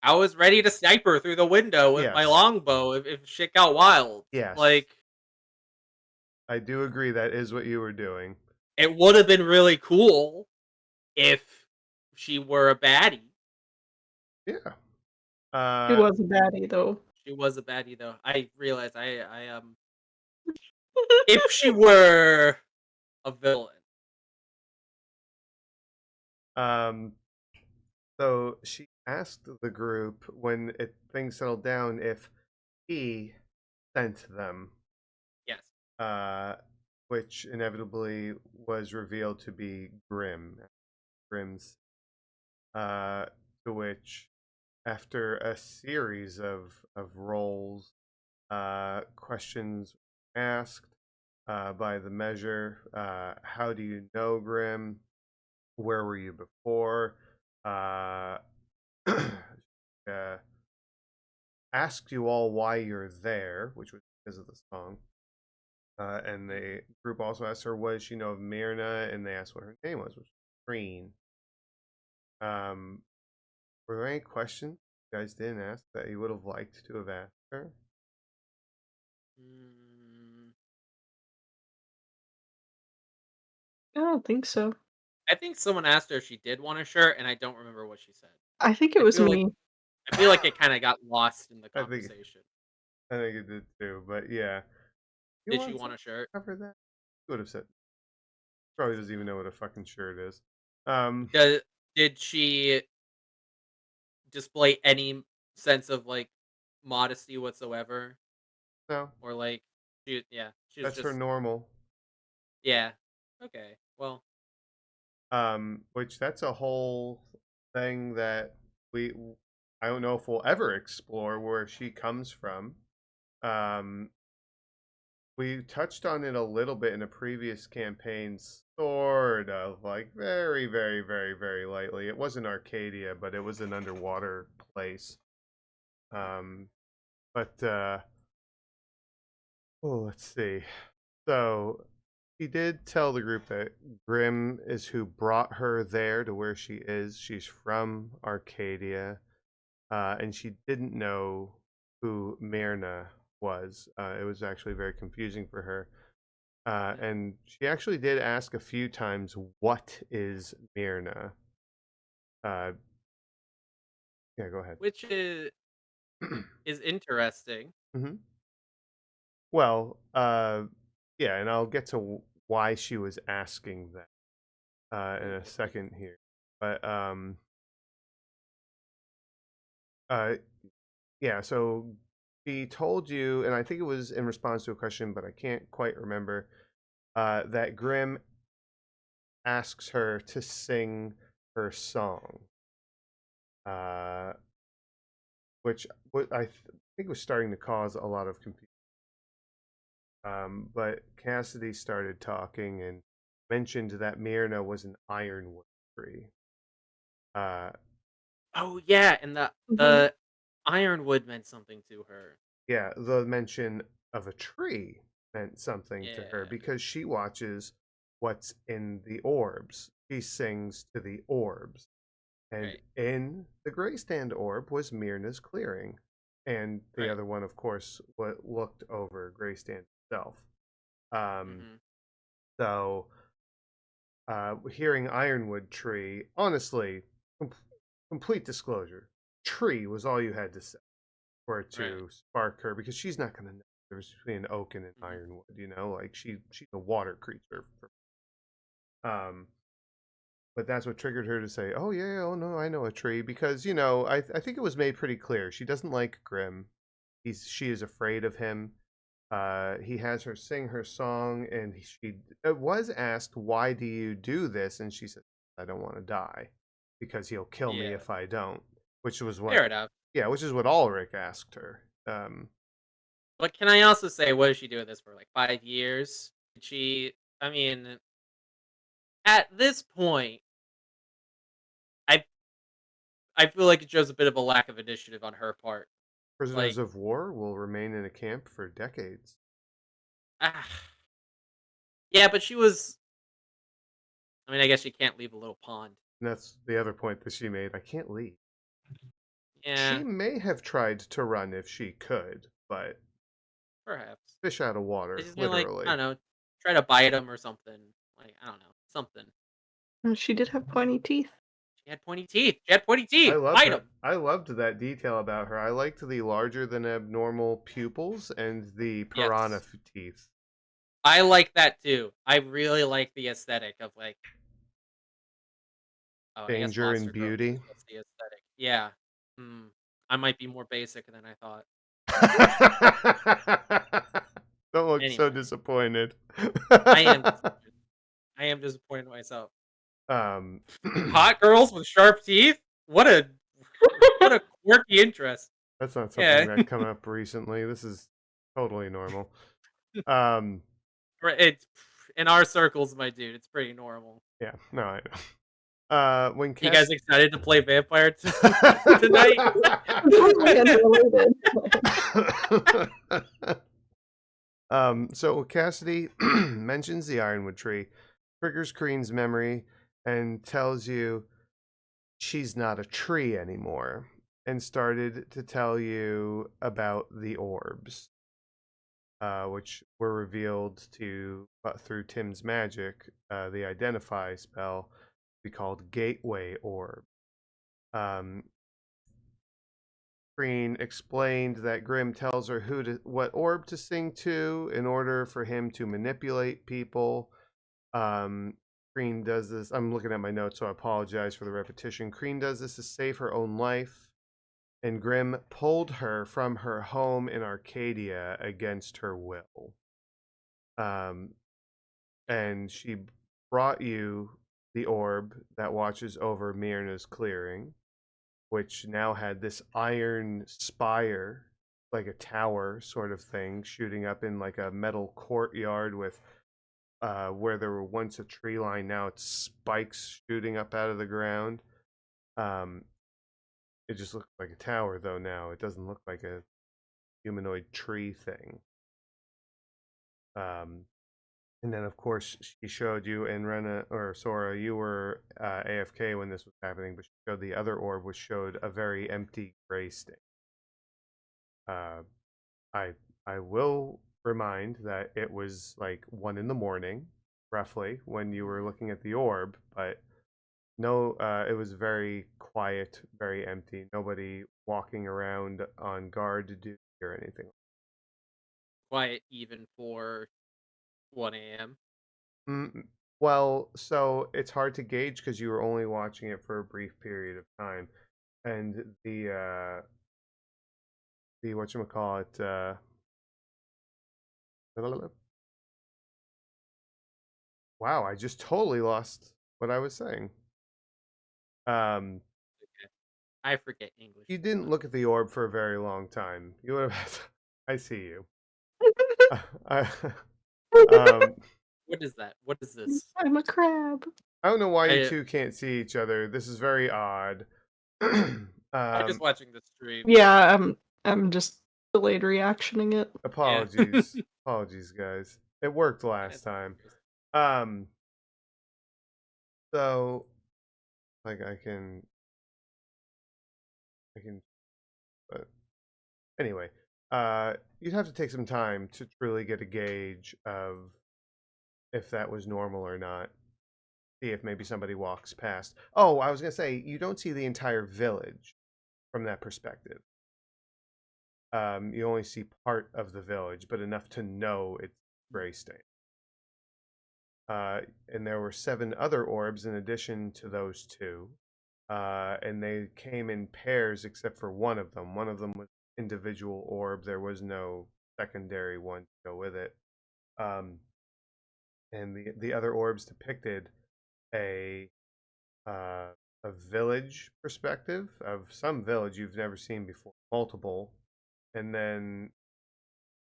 I was ready to snipe her through the window with my Yes. longbow if shit got wild. Yes. Like, I do agree that is what you were doing. it would have been really cool if she were a baddie. Yeah. She was a baddie though. She was a baddie though. I realized I if she were a villain. Um, so she asked the group when things settled down if he sent them, Yes. uh, which inevitably was revealed to be Grimm's. Uh, to which, after a series of rolls, questions asked by the measure, how do you know Grimm? Where were you before? Uh, asked you all why you're there, which was because of the song. And the group also asked her, what does she know of Myrna? And they asked what her name was, which was Green. Were there any questions you guys didn't ask that you would have liked to have asked her? Mm, I don't think so. I think someone asked her if she did want a shirt, and I don't remember what she said. I think it I was feel like me. I feel like it kind of got lost in the I think conversation. I think it did too, but yeah. You Did she want to want a shirt? cover that? You would have said. Probably doesn't even know what a fucking shirt is. Um, Did she display any sense of like modesty whatsoever, no, or like she was that's her just normal. yeah. Okay, well, Which that's a whole thing that we I don't know if we'll ever explore where she comes from. Um, we touched on it a little bit in a previous campaign, sort of, like very, very, very, very lightly. It wasn't Arcadia, but it was an underwater place. Um, but oh, let's see. So she did tell the group that Grimm is who brought her there to where she is. She's from Arcadia, and she didn't know who Myrna was. It was actually very confusing for her. And she actually did ask a few times, "What is Myrna?" Uh, yeah, go ahead. which is interesting. hmm Well, yeah, and I'll get to why she was asking that in a second here. But uh, yeah, so she told you, and I think it was in response to a question, but I can't quite remember, that Grimm asks her to sing her song. Uh, which think was starting to cause a lot of confusion. But Cassidy started talking and mentioned that Myrna was an ironwood tree. Uh, Oh yeah, and Mhm. the ironwood meant something to her. yeah, the mention of a tree meant something to her Yeah, because she watches what's in the orbs. She sings to the orbs. And right, in the gray stand orb was Myrna's clearing. And the right. other one, of course, what looked over Gray Stand itself. Um, Hmm. so hearing Ironwood Tree, honestly, com- complete disclosure, tree was all you had to say for it Right. to spark her because she's not going to know the difference between an oaken and Hmm. ironwood. You know, like she's a water creature. Um, but that's what triggered her to say, "Oh yeah, oh no, I know a tree," because I think it was made pretty clear she doesn't like Grimm. She is afraid of him. He has her sing her song, and she was asked, "Why do you do this?" And she said, "I don't want to die because he'll kill me Yeah, if I don't." Which was what, fair enough. yeah, which is what Ulrich asked her. But can I also say, what is she doing this for? Like 5 years? Did she? I mean, at this point, I I feel like it shows a bit of a lack of initiative on her part. Prisoners Like, of war will remain in a camp for decades. ah, Yeah, but she was. I mean, I guess you can't leave a little pond. And that's the other point that she made. I can't leave. She Yeah, may have tried to run if she could, but perhaps. fish out of It's water, just gonna like I literally. don't know, try to bite him or something. Like I don't know, something. She did have pointy teeth. She had pointy teeth. She had pointy teeth. Bite him. I loved that detail about her. I liked the larger than abnormal pupils and the piranha Yes, teeth. I like that too. I really like the aesthetic of like. Oh, I guess Danger and Monster Girls is beauty. just the aesthetic. Yeah. Hmm. I might be more basic than I thought. Don't look so Anyway, disappointed. I am disappointed. I am disappointed in myself. um, Hot girls with sharp teeth? What a quirky interest. that's not something Yeah. that come up recently. This is totally normal. Um, It's in our circles, my dude. It's pretty normal. yeah, no, I know. When You guys Cass excited to play vampire tonight? Totally unrelated. So Cassidy mentions the Ironwood tree, triggers Kreen's memory, and tells you she's not a tree anymore, and started to tell you about the orbs, which were revealed to through Tim's magic. The Identify spell be called Gateway Orb. Um, Kreen explained that Grimm tells her what orb to sing to in order for him to manipulate people. Um, Kreen does this. I'm looking at my notes, so I apologize for the repetition. Kreen does this to save her own life, and Grimm pulled her from her home in Arcadia against her will. And she brought you the orb that watches over Myrna's clearing, which now had this iron spire, like a tower sort of thing, shooting up in like a metal courtyard with where there were once a tree line, now it's spikes shooting up out of the ground. Um, it just looks like a tower though now. It doesn't look like a humanoid tree thing. Um, and then of course she showed you, and Rena or Sora, you were AFK when this was happening, but she showed the other orb, which showed a very empty gray state. Uh, I I will remind that it was like 1 in the morning, roughly, when you were looking at the orb, but no, it was very quiet, very empty. Nobody walking around on guard to do or anything. Quiet even for 1 a.m. Mm, well, so it's hard to gauge because you were only watching it for a brief period of time, and the whatchamacallit, wow, I just totally lost what I was saying. Um, I forget English you didn't sometimes. look at the orb for a very long time. You would have. I see you. I, um, What is that? What is this? I'm a crab. I don't know why you I two can't see each other. This is very odd. I'm just watching the stream. Yeah, I'm just delayed reactioning it. Yeah. Apologies, apologies, guys. It worked last It's no time. worries. Um, so like I can, but anyway, you'd have to take some time to truly get a gauge of if that was normal or not. See if maybe somebody walks past. Oh, I was gonna say you don't see the entire village from that perspective. You only see part of the village, but enough to know it's Greystain. And there were 7 other orbs in addition to those 2, and they came in pairs except for one of them. One of them was individual orb. There was no secondary one to go with it. And the other orbs depicted a uh, a village perspective of some village you've never seen before, multiple, and then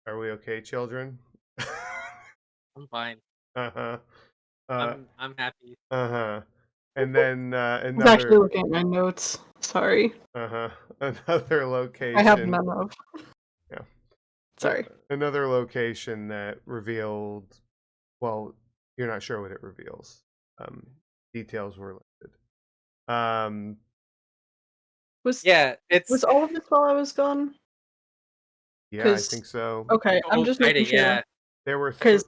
are we okay, children? I'm fine. Uh-huh. Uh, I'm happy. uh-huh. And then I was actually another looking at my notes. Sorry. uh-huh. Another I have location. none of. Yeah. Sorry. Another location that revealed, well, you're not sure what it reveals. Details were listed. Um, Yeah, it's Was all of this while I was gone? yeah, I 'Cause think so. okay, I'm oh, just kinda, making sure. yeah. There were 'Cause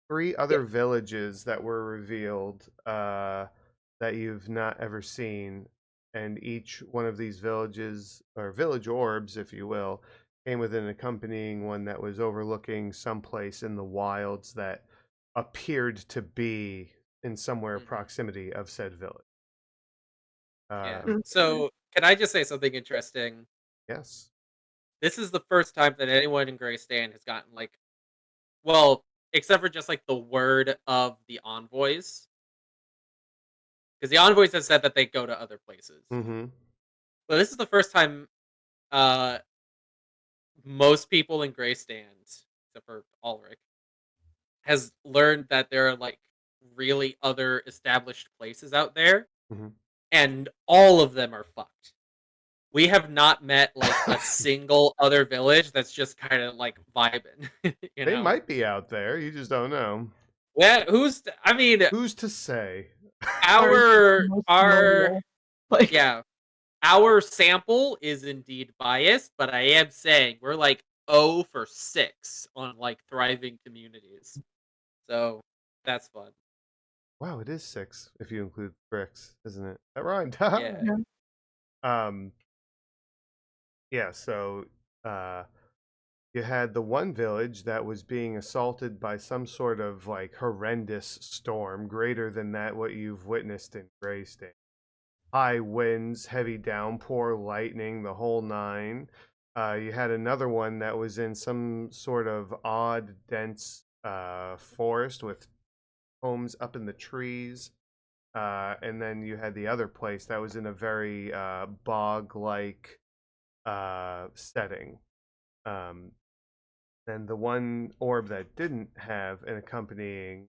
three yeah. other villages that were revealed that you've not ever seen, and each one of these villages, or village orbs, if you will, came with an accompanying one that was overlooking someplace in the wilds that appeared to be in somewhere Mhm. proximity of said village. Yeah. Um, Okay. So, can I just say something interesting? yes. This is the first time that anyone in Greystan has gotten, like, well, except for just, like, the word of the envoys, because the envoys have said that they go to other places. Mm-hmm. But this is the first time, uh, most people in Greystan, except for Ulrich, has learned that there are, like, really other established places out there, Mm-hmm. and all of them are fucked. We have not met, like, a single other village that's just kinda, like, vibing, you They know? might be out there. You just don't know. Well, I mean, Who's to say? Ours is the our most our notable. Like, yeah, our sample is indeed biased, but I am saying we're, like, 0 for 6 on, like, thriving communities. So, that's fun. Wow, it is 6 if you include bricks, isn't it? That rhymed. Yeah. yeah. um, yeah, so uh, you had the one village that was being assaulted by some sort of like horrendous storm, greater than that what you've witnessed in Greystate. High winds, heavy downpour, lightning, the whole nine. You had another one that was in some sort of odd, dense forest with homes up in the trees. And then you had the other place that was in a very bog-like setting. Um, and the one orb that didn't have an accompanying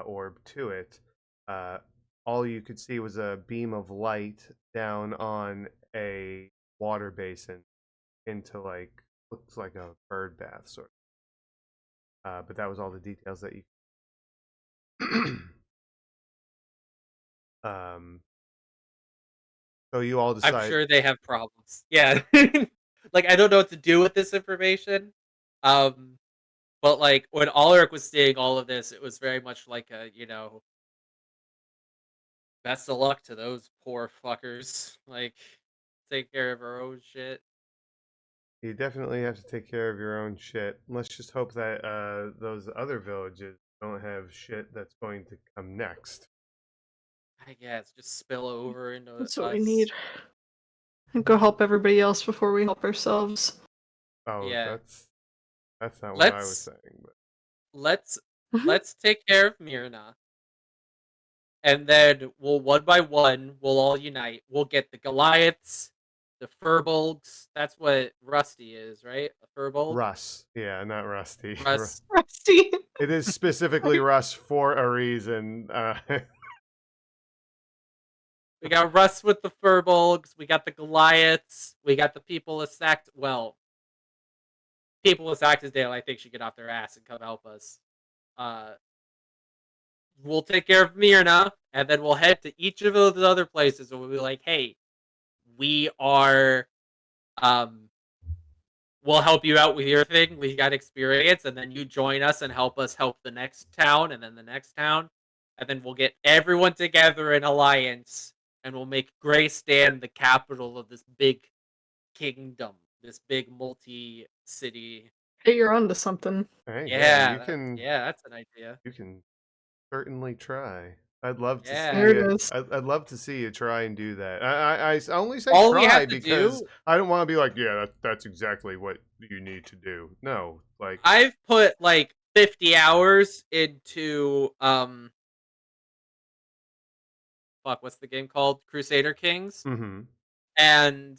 orb to it, uh, all you could see was a beam of light down on a water basin into like looks like a bird bath sort of. But that was all the details that you. um, so you all I'm decide. sure they have problems. Yeah. Like, I don't know what to do with this information. Um, but, like, when Ulrich was seeing all of this, it was very much like a, best of luck to those poor fuckers. Like, take care of our own shit. You definitely have to take care of your own shit. Let's just hope that those other villages don't have shit that's going to come next. I guess just spill over into That's what we us. need. And go help everybody else before we help ourselves. Oh, Yeah. that's not what I was Let's saying, but let's Mhm. let's take care of Myrna, and then we'll one by one we'll all unite. We'll get the Goliaths, the Furbolgs. That's what Rusty is, right? A Furbolg. Russ, yeah, not Rusty. Russ. Rusty. It is specifically Russ for a reason. We got Russ with the Furbolgs. We got the Goliaths. We got the people of Sact. Well, people of Saxondale, I think, should get off their ass and come help us. Uh, we'll take care of Myrna, and then we'll head to each of those other places, and we'll be like, "Hey, we are, um, we'll help you out with your thing. We got experience, and then you join us and help us help the next town, and then the next town, and then we'll get everyone together in alliance, and we'll make Greystan the capital of this big kingdom, this big multi-city." Hey, you're onto something. Hey, yeah, That's an idea. you can certainly try. I'd love to see Yeah. There it you. is. I'd love to see you try and do that. I only say All we try have to because do, I don't want to be like, yeah, that's exactly what you need to do. No, like, I've put like 50 hours into fuck, what's the game called? Crusader Kings. mm-hmm. And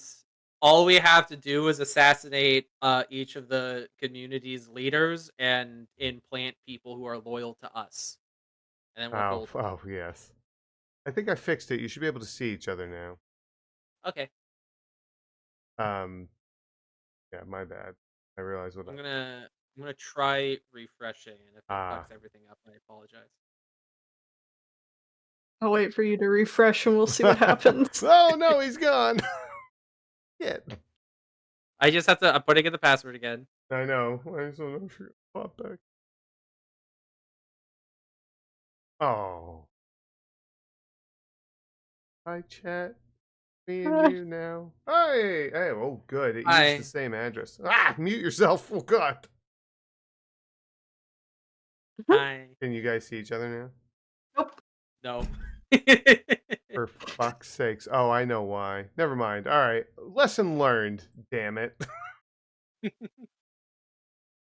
all we have to do is assassinate each of the community's leaders and implant people who are loyal to us. And then we're Oh, golden. oh, yes. I think I fixed it. You should be able to see each other now. Okay. Um, yeah, my bad. I realize what I'm I. gonna I'm gonna try refreshing, and if it Ah. fucks everything up, I apologize. I'll wait for you to refresh and we'll see what happens. Oh no, he's gone. Shit. I just have to. I'm putting in the password again. I know. I just don't know if you're gonna pop back. Oh. Hi, chat. Me and Hi. you now. Hey, hey. Oh, good. It Hi. used the same address. Ah, mute yourself. Oh God. Hi. Can you guys see each other now? Nope. No. For fuck's sakes. Oh, I know why. Never mind. All right. Lesson learned. Damn it.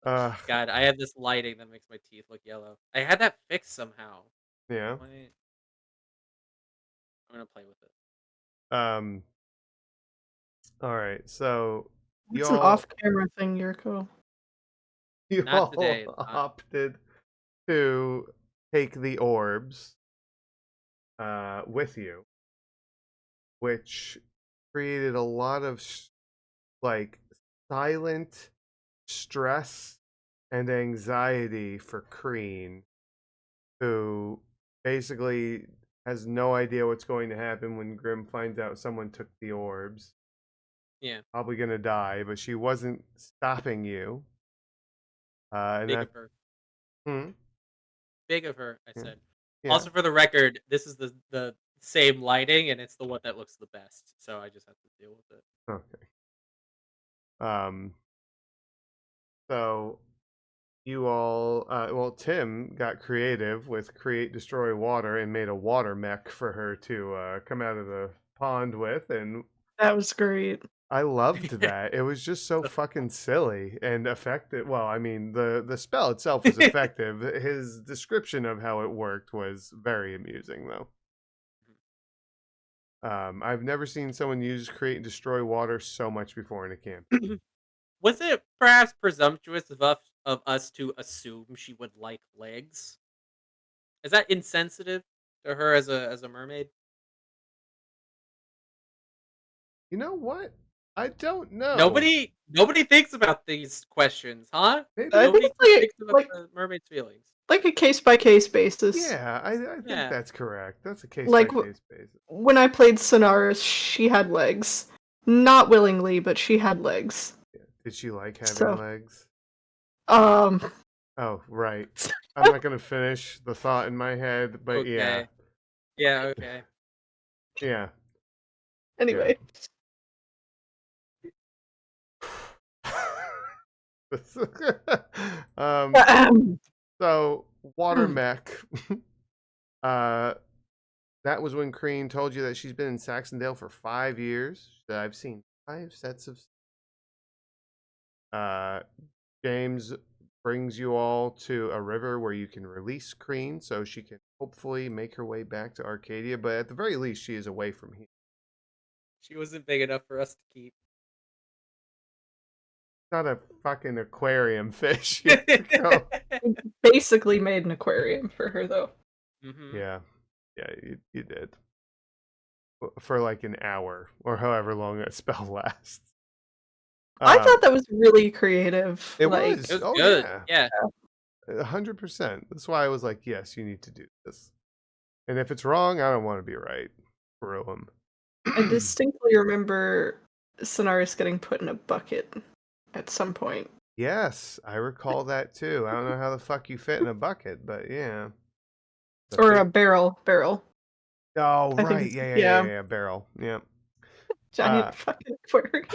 God, I have this lighting that makes my teeth look yellow. I had that fixed somehow. Yeah. I'm gonna play with it. All right. So It's an off-camera thing, Yurko. you Not all today. opted to take the orbs with you, which created a lot of like silent stress and anxiety for Crean, who basically has no idea what's going to happen when Grim finds out someone took the orbs. Yeah. Probably gonna die, but she wasn't stopping you. And Big that, of her. hmm? Big of her, I Yeah. said. Yeah. Also, for the record, this is the same lighting, and it's the one that looks the best. So I just have to deal with it. Okay. So you all, well, Tim got creative with create, destroy, water, and made a water mech for her to come out of the pond with, and That was great. I loved that. It was just so fucking silly and effective. Well, I mean, the spell itself was effective. His description of how it worked was very amusing, though. I've never seen someone use create and destroy water so much before in a campaign. Was it perhaps presumptuous of us to assume she would like legs? Is that insensitive to her as a mermaid? You know what? I don't know. Nobody thinks about these questions, huh? Maybe I Nobody think it's thinks about the mermaid's feelings. like a case-by-case basis. Yeah, I think Yeah. that's correct. That's a case Like, by case basis. when I played Sonaris, she had legs. Not willingly, but she had legs. Yeah. Did she like having So- legs? Oh, right. I'm not gonna finish the thought in my head, but yeah. Okay. Yeah, okay. Yeah. Anyway. So water mech. That was when Crean told you that she's been in Saxondale for 5 years. That I've seen 5 sets of. James brings you all to a river where you can release Crean, so she can hopefully make her way back to Arcadia. But at the very least, she is away from here. She wasn't big enough for us to keep. Not a fucking aquarium fish. Basically made an aquarium for her, though. Mm-hmm. Yeah, you did for like an hour or however long that spell lasts. I thought that was really creative. It like, was. It was Oh good. yeah. Yeah. 100%. That's why I was like, yes, you need to do this. And if it's wrong, I don't want to be right. Screw him. I distinctly remember Sonaris getting put in a bucket at some point. Yes, I recall that too. I don't know how the fuck you fit in a bucket, but yeah. Or a barrel. Oh, I think right. it's- Yeah, barrel. Yeah. Giant fucking aquarium.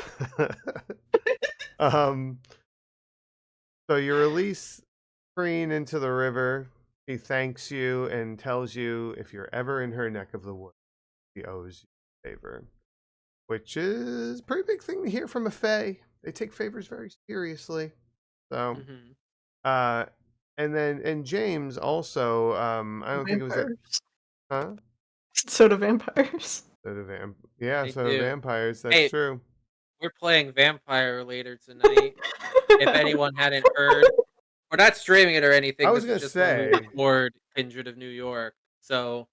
So you release Crean into the river. She thanks you and tells you if you're ever in her neck of the woods, she owes you a favor. Which is a pretty big thing to hear from a fae. They take favors very seriously. So and James also, I don't think it was that, huh? Soda vampires. Yeah, They so do. vampires, that's Hey, true. We're playing Vampire later tonight. If anyone hadn't heard, we're not streaming it or anything. I was this gonna is just when we say. record Kindred of New York. So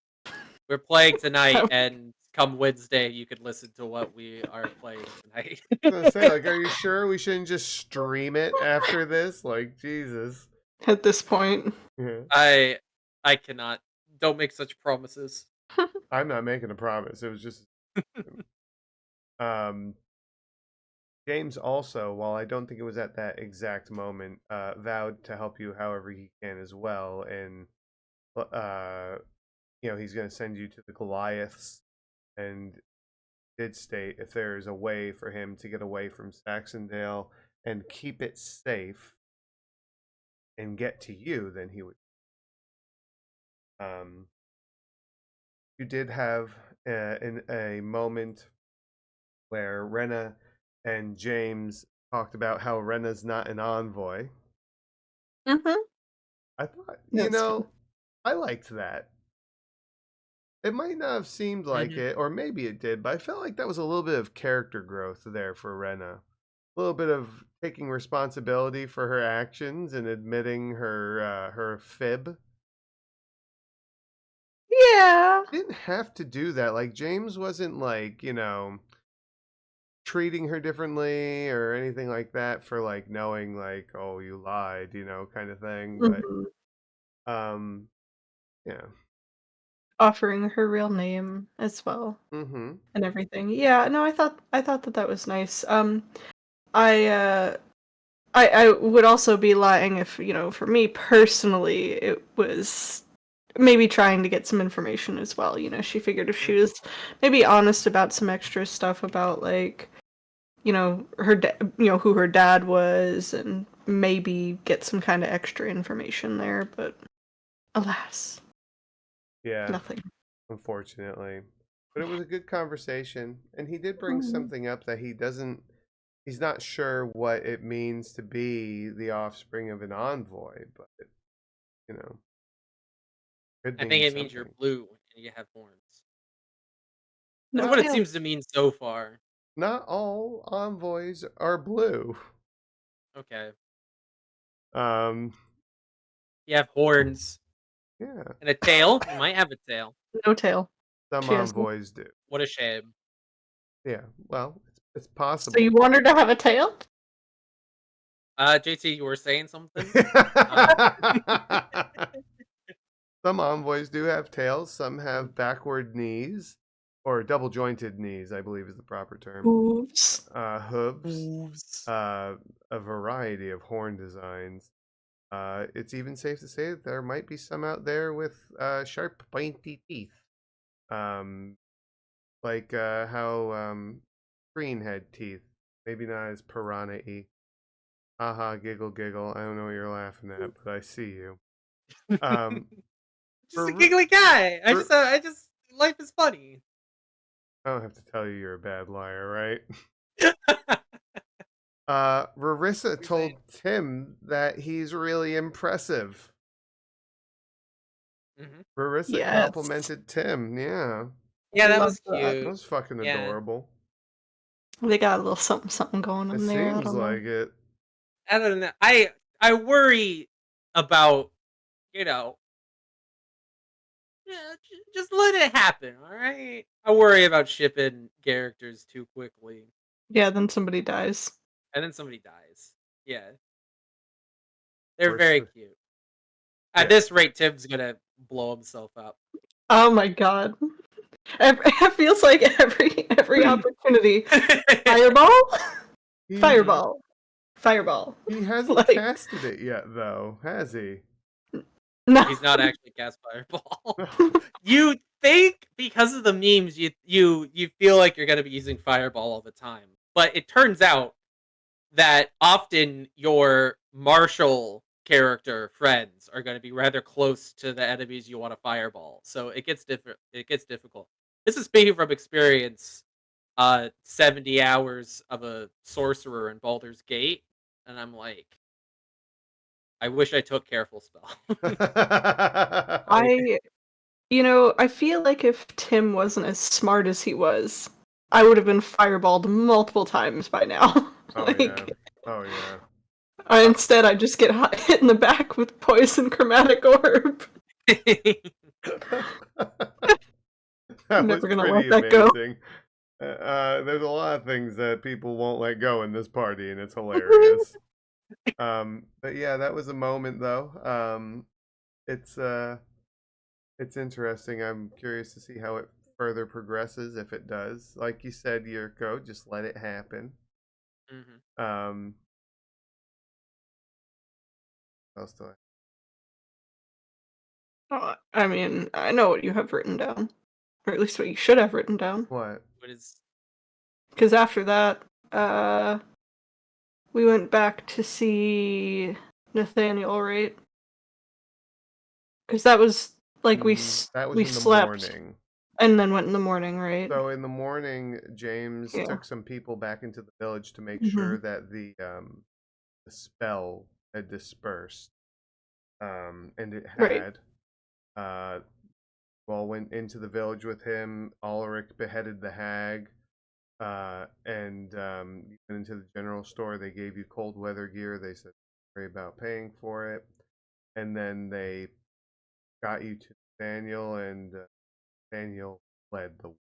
we're playing tonight, and come Wednesday, you could listen to what we are playing tonight. I was gonna say, like, are you sure we shouldn't just stream it after this? Like, Jesus. At this point. Yeah. I cannot. Don't make such promises. I'm not making a promise. It was just um James also, while I don't think it was at that exact moment, vowed to help you however he can as well, and he's going to send you to the Goliaths, and did state if there is a way for him to get away from Saxondale and keep it safe and get to you, then he would. You did have in a moment where Rena and James talked about how Rena's not an envoy. Mm-hmm. I thought, That's I liked that. It might not have seemed like Mhm. it, or maybe it did, but I felt like that was a little bit of character growth there for Rena. A little bit of taking responsibility for her actions and admitting her fib. Yeah. Didn't have to do that. Like, James wasn't like, treating her differently or anything like that for like knowing like, oh, you lied, kind of thing. But Mhm. yeah. Offering her real name as well Mm-hmm. and everything. Yeah, no, I thought that was nice. I I would also be lying if, for me personally, it was maybe trying to get some information as well. She figured if she Mhm. was maybe honest about some extra stuff about like, her who her dad was, and maybe get some kind of extra information there, but alas, Yeah, nothing. unfortunately. But it was a good conversation, and he did bring Mhm. something up that he's not sure what it means to be the offspring of an envoy, but you know, could I think mean it means you're something. blue and you have horns. That's No what it Well, tail. seems to mean so far. not all envoys are blue. Okay. Um, You have horns yeah, and a tail. You might have a tail. No tail. some She has no. envoys do. What a shame. Yeah, well, it's So you possible. want her to have a tail? JT, you were saying something? Uh, Some envoys do have tails, some have backward knees, or double jointed knees, I believe is the proper term. Hooves. Hooves, Hooves. a variety of horn designs. It's even safe to say that there might be some out there with sharp, pointy teeth. Um, like how Green had teeth. Maybe not as piranha-y. Haha, giggle, giggle. I don't know what you're laughing at, but I see you. Um, Just a for, giggly guy. for I just, life is funny. I don't have to tell you you're a bad liar, right? Rarissa We say, told Tim that he's really impressive. mhm. Rarissa Yes. complimented Tim. Yeah, Yeah, that Love was that. that cute. was fucking Yeah. adorable. They got a little something something going It on there. I seems don't know. like it. I don't know. I worry about, you know, yeah, just let it happen, all right? I worry about shipping characters too quickly, Yeah, then somebody dies. and then somebody dies. Yeah, they're Worse very than cute. At yeah. this rate, Tim's gonna blow himself up. Oh my god. It feels like every opportunity. Fireball? He Mhm. Fireball. Fireball. he hasn't Like, casted it yet, though, has he? no. He's not actually cast Fireball. You think because of the memes, you feel like you're gonna be using Fireball all the time, but it turns out that often your martial character friends are going to be rather close to the enemies you want to fireball. So it gets different. It gets difficult. This is speaking from experience. 70 hours of a sorcerer in Baldur's Gate, and I'm like, I wish I took careful spell. Like, I I feel like if Tim wasn't as smart as he was, I would have been fireballed multiple times by now. Oh yeah. Like, Oh yeah. instead I just get hit in the back with poison chromatic orb. That I'm was never gonna pretty let that go. amazing. There's a lot of things that people won't let go in this party, and it's hilarious. But yeah, that was a moment though. It's it's interesting. I'm curious to see how it further progresses if it does. Like you said, Yurko, just let it happen. Mhm. Um, what else do I mean, I know what you have written down, or at least what you should have written down. what? What is Because after that, we went back to see Nathaniel, right? Because that was like That was we in the slept morning. and then went in the morning, right? So in the morning, James Yeah. took some people back into the village to make Mhm. sure that the spell had dispersed. And it Right. had. Well, went into the village with him. Ulrich beheaded the hag. And you went into the general store. They gave you cold weather gear. They said, "Don't worry about paying for it." And then they got you to Daniel, and Daniel led the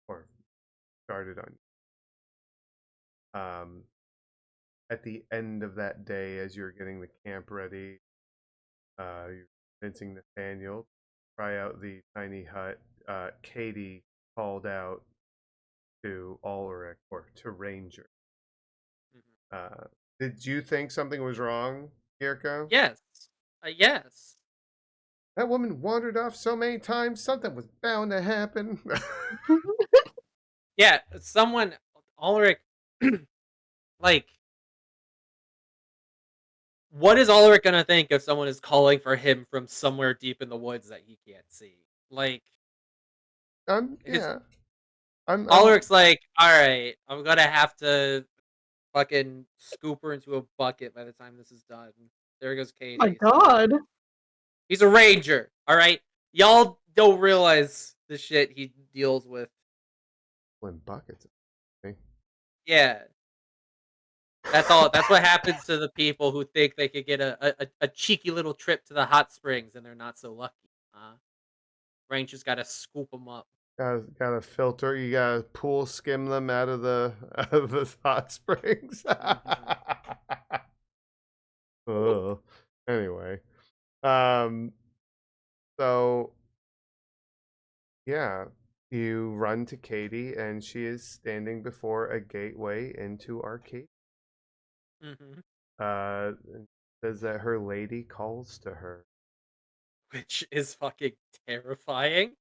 or started on you. At the end of that day, as you're getting the camp ready, you're convincing Nathaniel to try out the tiny hut. Katie called out to Ulrich or to Ranger. Mhm. Did you think something was wrong, Yurko? Yes. Yes. That woman wandered off so many times, something was bound to happen. Yeah, someone Ulrich like what is Ulrich gonna think if someone is calling for him from somewhere deep in the woods that he can't see? Like, because Yeah. I'm Ulrich's like, all right, I'm gonna have to fucking scoop her into a bucket by the time this is done. There goes My Katie. So God. he's a ranger. All right, y'all don't realize the shit he deals with. in buckets. Okay. Yeah, that's all. That's what happens to the people who think they could get a cheeky little trip to the hot springs and they're not so lucky. Rangers got to scoop them up. Gotta filter. You gotta pool skim them out of the out of the hot springs. Mhm. Oh. Anyway, um, so yeah, you run to Katie, and she is standing before a gateway into Arcade. Mhm. And says that her lady calls to her. Which is fucking terrifying.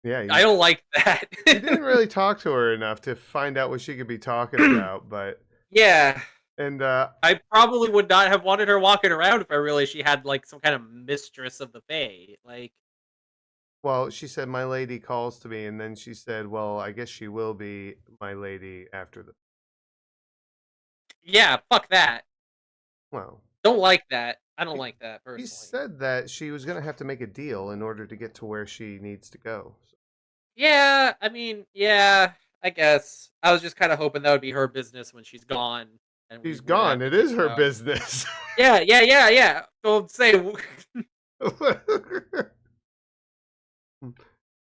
Yeah, I don't like that. you didn't really talk to her enough to find out what she could be talking about, but Yeah, and I probably would not have wanted her walking around if I realized she had like some kind of mistress of the Fae. Like, well, she said my lady calls to me, and then she said, "Well, I guess she will be my lady after the." yeah, fuck that. Well, Don't like that. I don't she like that she personally. said that she was gonna have to make a deal in order to get to where she needs to go. So, Yeah, I mean, yeah, I guess. I was just kind of hoping that would be her business when she's gone and we she's wouldn't gone. have to It get, is her business. Yeah, yeah, yeah, yeah. So say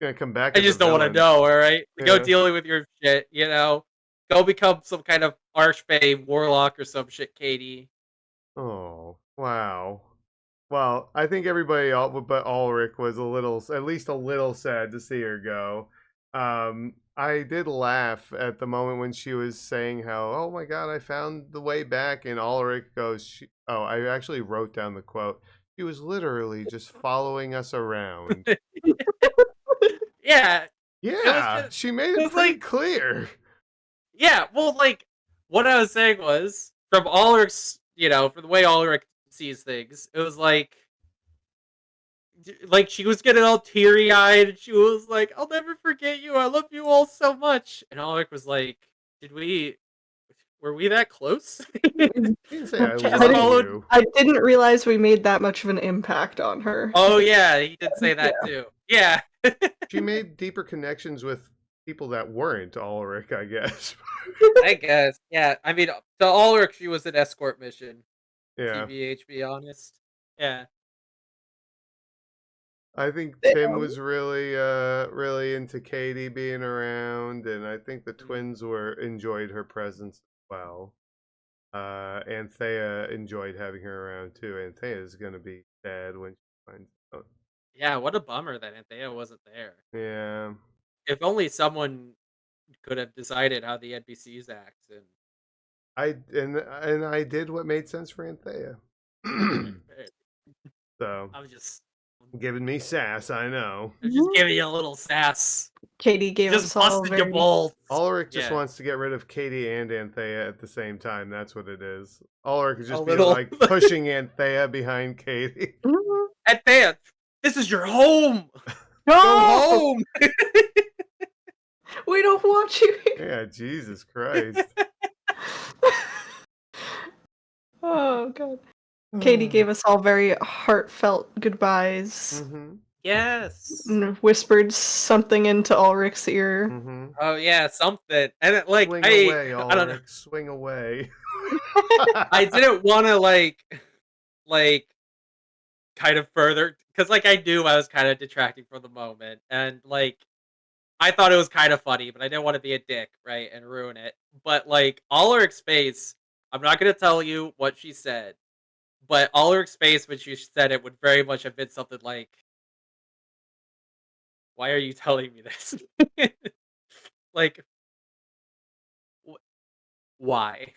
Gonna come back I as a just don't want to villain. know, all right? Go Yeah. dealing with your shit, you know? Go become some kind of archfey warlock or some shit, Katie. Oh, wow. Well, I think everybody, but Ulrich, was a little, at least a little sad to see her go. I did laugh at the moment when she was saying how, "Oh my God, I found the way back," and Ulrich goes, "Oh, I actually wrote down the quote. She was literally just following us around." Yeah, it was Yeah, just, she made it it was pretty like, clear. yeah, well, like, what I was saying was, from Ulrich's, from the way Ulrich sees things, it was like she was getting all teary eyed and she was like, I'll never forget you. I love you all so much. And Ulrich was like, Did we were we that close? He didn't say I She just I love didn't. followed. you. I didn't realize we made that much of an impact on her. Oh yeah, he did say that Yeah. too. Yeah. She made deeper connections with people that weren't Ulrich, I guess. I guess. Yeah. I mean, to Ulrich, she was an escort mission. Yeah. TBH, be honest. Yeah. I think Damn. Tim was really into Katie being around, and I think the twins enjoyed her presence as well. Anthea enjoyed having her around too. Anthea is gonna be sad when she finds out. Yeah, what a bummer that Anthea wasn't there. Yeah. If only someone could have decided how the NPCs act. And I did what made sense for Anthea. So I was just giving me sass, I know. giving you a little sass. Katie gave Just us all busted your very balls. Ulrich just Yeah. wants to get rid of Katie and Anthea at the same time. That's what it is. Ulrich could just A be little. like pushing Anthea behind Katie. Mhm. Anthea, this is your home. Go No, home. we don't want you here. Yeah, Jesus Christ. Oh god. Katie gave us all very heartfelt goodbyes Mm-hmm. Yes. and whispered something into Ulrich's ear. Mm-hmm. Oh yeah, something. And it, like Swing I away, don't know. Ulrich. Swing away. I didn't want to like kind of further because like I knew I was kind of detracting from the moment, and like I thought it was kind of funny, but I didn't want to be a dick, right, and ruin it. But like Ulrich's face, I'm not gonna tell you what she said, but Ulrich's face when she said it would very much have been something like, "Why are you telling me this?" Like, why?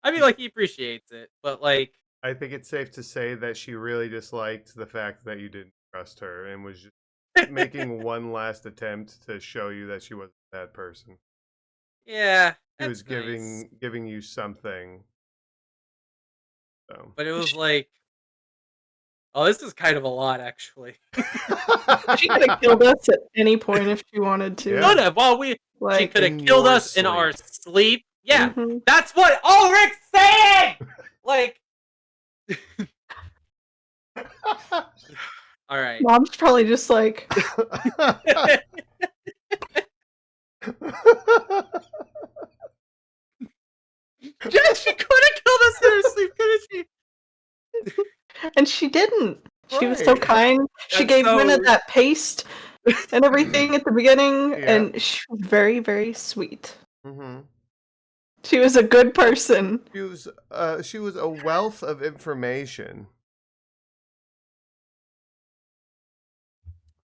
I mean, like he appreciates it, but like, I think it's safe to say that she really disliked the fact that you didn't trust her and was just making one last attempt to show you that she wasn't a bad person. yeah, She was that's nice. giving you something. So. But it was like, oh, this is kind of a lot, actually. She could have killed us at any point if she wanted to. Yeah. Could have. Well, she Like, could have in killed your us in our sleep. Yeah, mhm. that's what Ulrich's saying. Like, all right. Mom's probably just like, Yeah, she could have killed us in our sleep, couldn't she? and she didn't. She was so Right. kind. She That's gave Rinna so- that paste and everything at the beginning, Yeah. and she was very, very sweet. Mm-hmm. She was a good person. She was a wealth of information,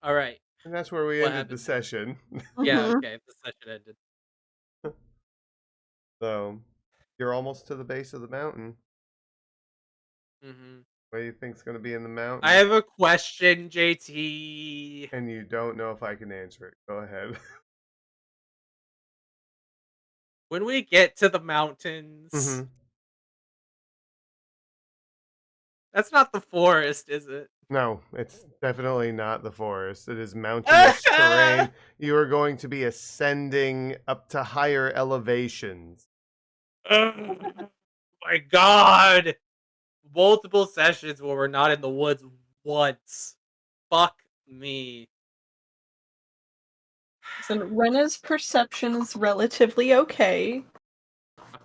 All right. and that's where we What ended the happened? session. Yeah. Mhm. Okay. The session ended. So you're almost to the base of the mountain. Mm-hmm. What do you think's going to be in the mountain? I have a question, JT. And you don't know if I can answer it. Go ahead. When we get to the mountains, Mm-hmm. that's not the forest, is it? No, it's definitely not the forest. It is mountainous terrain. You are going to be ascending up to higher elevations. Oh my god! Multiple sessions where we're not in the woods once. Fuck me. So Rena's perception is relatively okay.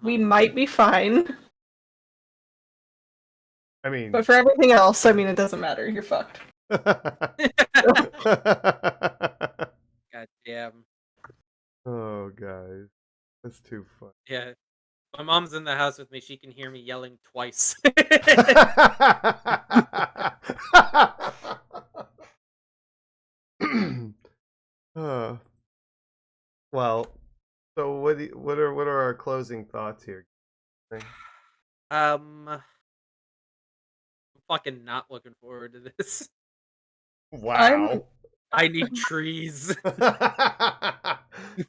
We Uh-huh. might be fine. I mean, But for everything else, I mean, it doesn't matter. You're fucked. God damn. Oh, guys, that's too fun. Yeah. My mom's in the house with me. She can hear me yelling twice. Well, so what are our closing thoughts here? I'm fucking not looking forward to this. Wow. I need trees.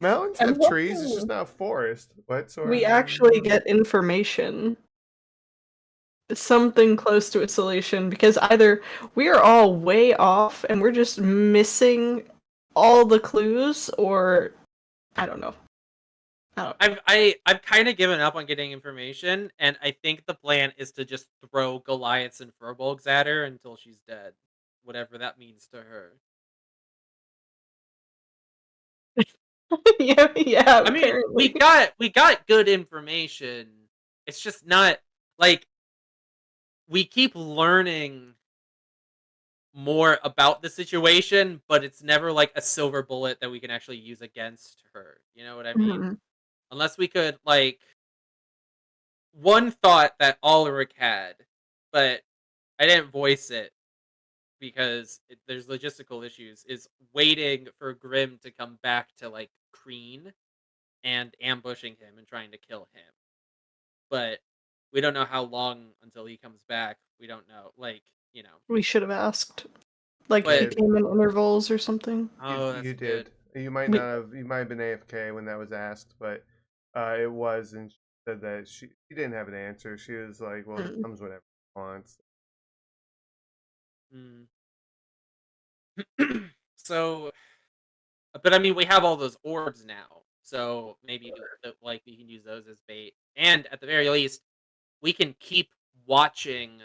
Mountains I'm have trees. It's hoping just not a forest. What? Sorry. we actually get information. Something close to a solution, because either we are all way off and we're just missing all the clues, or I don't know. I've kind of given up on getting information, and I think the plan is to just throw Goliaths and Furbolgs at her until she's dead, whatever that means to her. yeah. I mean, Apparently. we got good information. It's just not like we keep learning more about the situation, but it's never like a silver bullet that we can actually use against her. You know what I mean? Mhm. Unless we could like one thought that Ulrich had, but I didn't voice it because there's logistical issues. Is waiting for Grim to come back to like Kreen and ambushing him and trying to kill him. But we don't know how long until he comes back. We don't know, like We should have asked. Like if he But Did. came in intervals or something. oh, You that's good. did. You might We- not have. You might have been AFK when that was asked, but it was, and she said that she didn't have an answer. She was like, "Well, he Mm. comes whenever he wants." Mm. So, but I mean, we have all those orbs now, so maybe like we can use those as bait, and at the very least, we can keep watching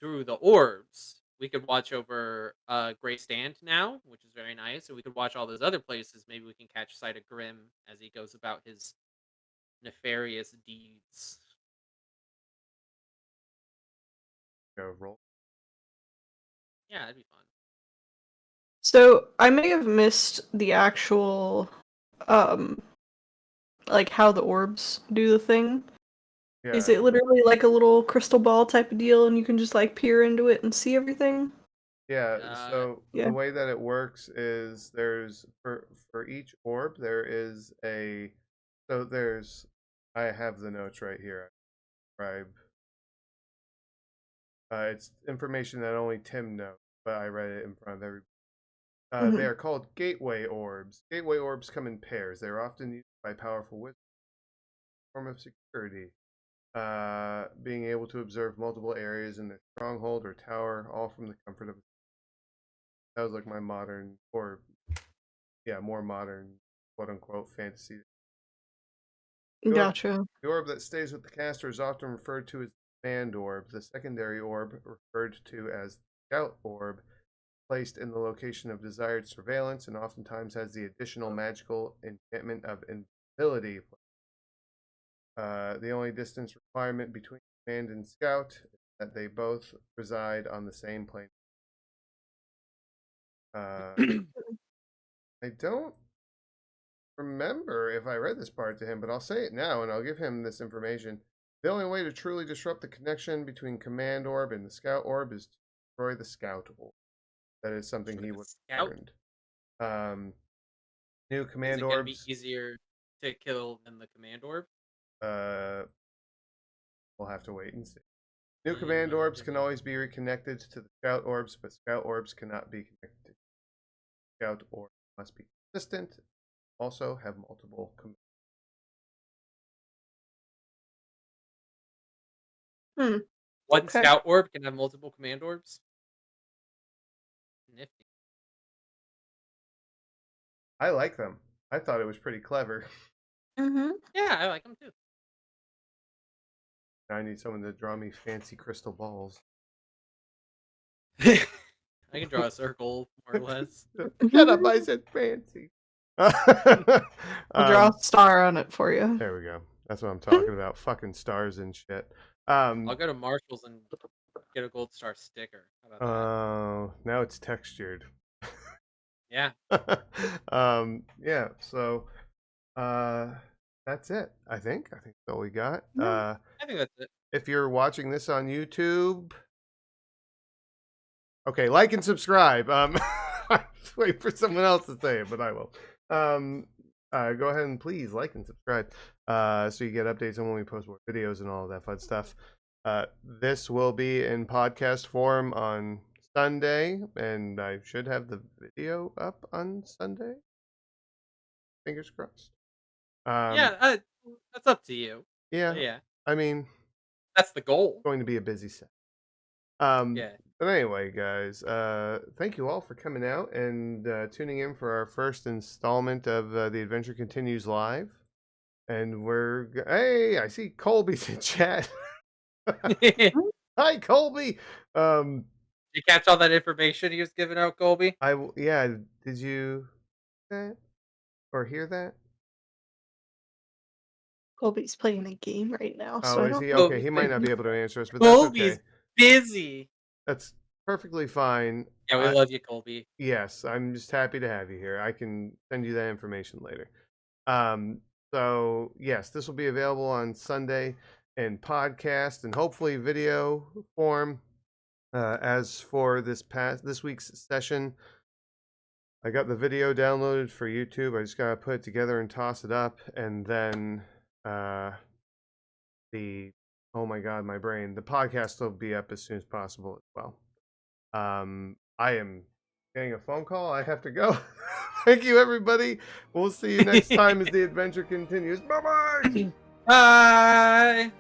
through the orbs. We could watch over Grey Stand now, which is very nice, and we could watch all those other places. Maybe we can catch sight of Grim as he goes about his nefarious deeds. Go roll. Yeah, that'd be fun. So I may have missed the actual um like how the orbs do the thing. Yeah. Is it literally like a little crystal ball type of deal and you can just like peer into it and see everything? Yeah, Uh, so Yeah. the way that it works is there's for each orb there is a there's I have the notes right here. Right. It's information that only Tim knows, but I read it in front of everybody. They Mhm. are called gateway orbs. Gateway orbs come in pairs. They are often used by powerful wizards as a form of security. Being able to observe multiple areas in their stronghold or tower, all from the comfort of. That was like my modern, or yeah, more modern, quote unquote, fantasy. The orb, Gotcha. the orb that stays with the caster is often referred to as the command orb. The secondary orb, referred to as the scout orb, placed in the location of desired surveillance and oftentimes has the additional magical enchantment of invisibility. The only distance requirement between command and scout is that they both reside on the same plane. Uh, I don't remember if I read this part to him, but I'll say it now and I'll give him this information. The only way to truly disrupt the connection between command orb and the scout orb is to destroy the scout orb. That is something for he the would have scout, learned. Um, New is command it going to be orbs. easier to kill than the command orb? Uh, we'll have to wait and see. New command Mm, orbs can always be reconnected to the scout orbs, but scout orbs cannot be connected. Scout orb must be consistent. Also have multiple commands. Hmm. One Okay. scout orb can have multiple command orbs. Nifty. I like them. I thought it was pretty clever. Mhm. Yeah, I like them too. I need someone to draw me fancy crystal balls. I can draw a circle more or less. Shut up! I said fancy. I'll draw a star on it for you. There we go. That's what I'm talking about. Fucking stars and shit. I'll go to Marshalls and get a gold star sticker. How about that? Now it's textured. Yeah. Yeah. So, that's it. I think. I think that's all we got. Yeah. I think that's it. If you're watching this on YouTube, okay, like and subscribe. I'm just waiting for someone else to say it, but I will. Go ahead and please like and subscribe, so you get updates on when we post more videos and all of that fun stuff. This will be in podcast form on Sunday, and I should have the video up on Sunday. Fingers crossed. Yeah, that's up to you. Yeah. But yeah, I mean, that's the goal. going to be a busy set. Yeah. But anyway, guys, thank you all for coming out and tuning in for our first installment of The Adventure Continues Live. And hey, I see Colby's in chat. Did Hi, Colby. you catch all that information he was giving out, Colby? Yeah, did you that or hear that? Colby's playing a game right now, so Oh, I is don't he? Colby's Okay, he might like, not be able to answer us, but that's okay. Colby's busy. That's perfectly fine. Yeah, we love you, Colby. Yes, I'm just happy to have you here. I can send you that information later. Um, so yes, this will be available on Sunday in podcast and hopefully video form. As for this week's session, I got the video downloaded for YouTube. I just gotta put it together and toss it up, and then the oh my god, my brain. The podcast will be up as soon as possible as well. I am getting a phone call. I have to go. Thank you, everybody. We'll see you next time as the adventure continues. Bye bye. Bye.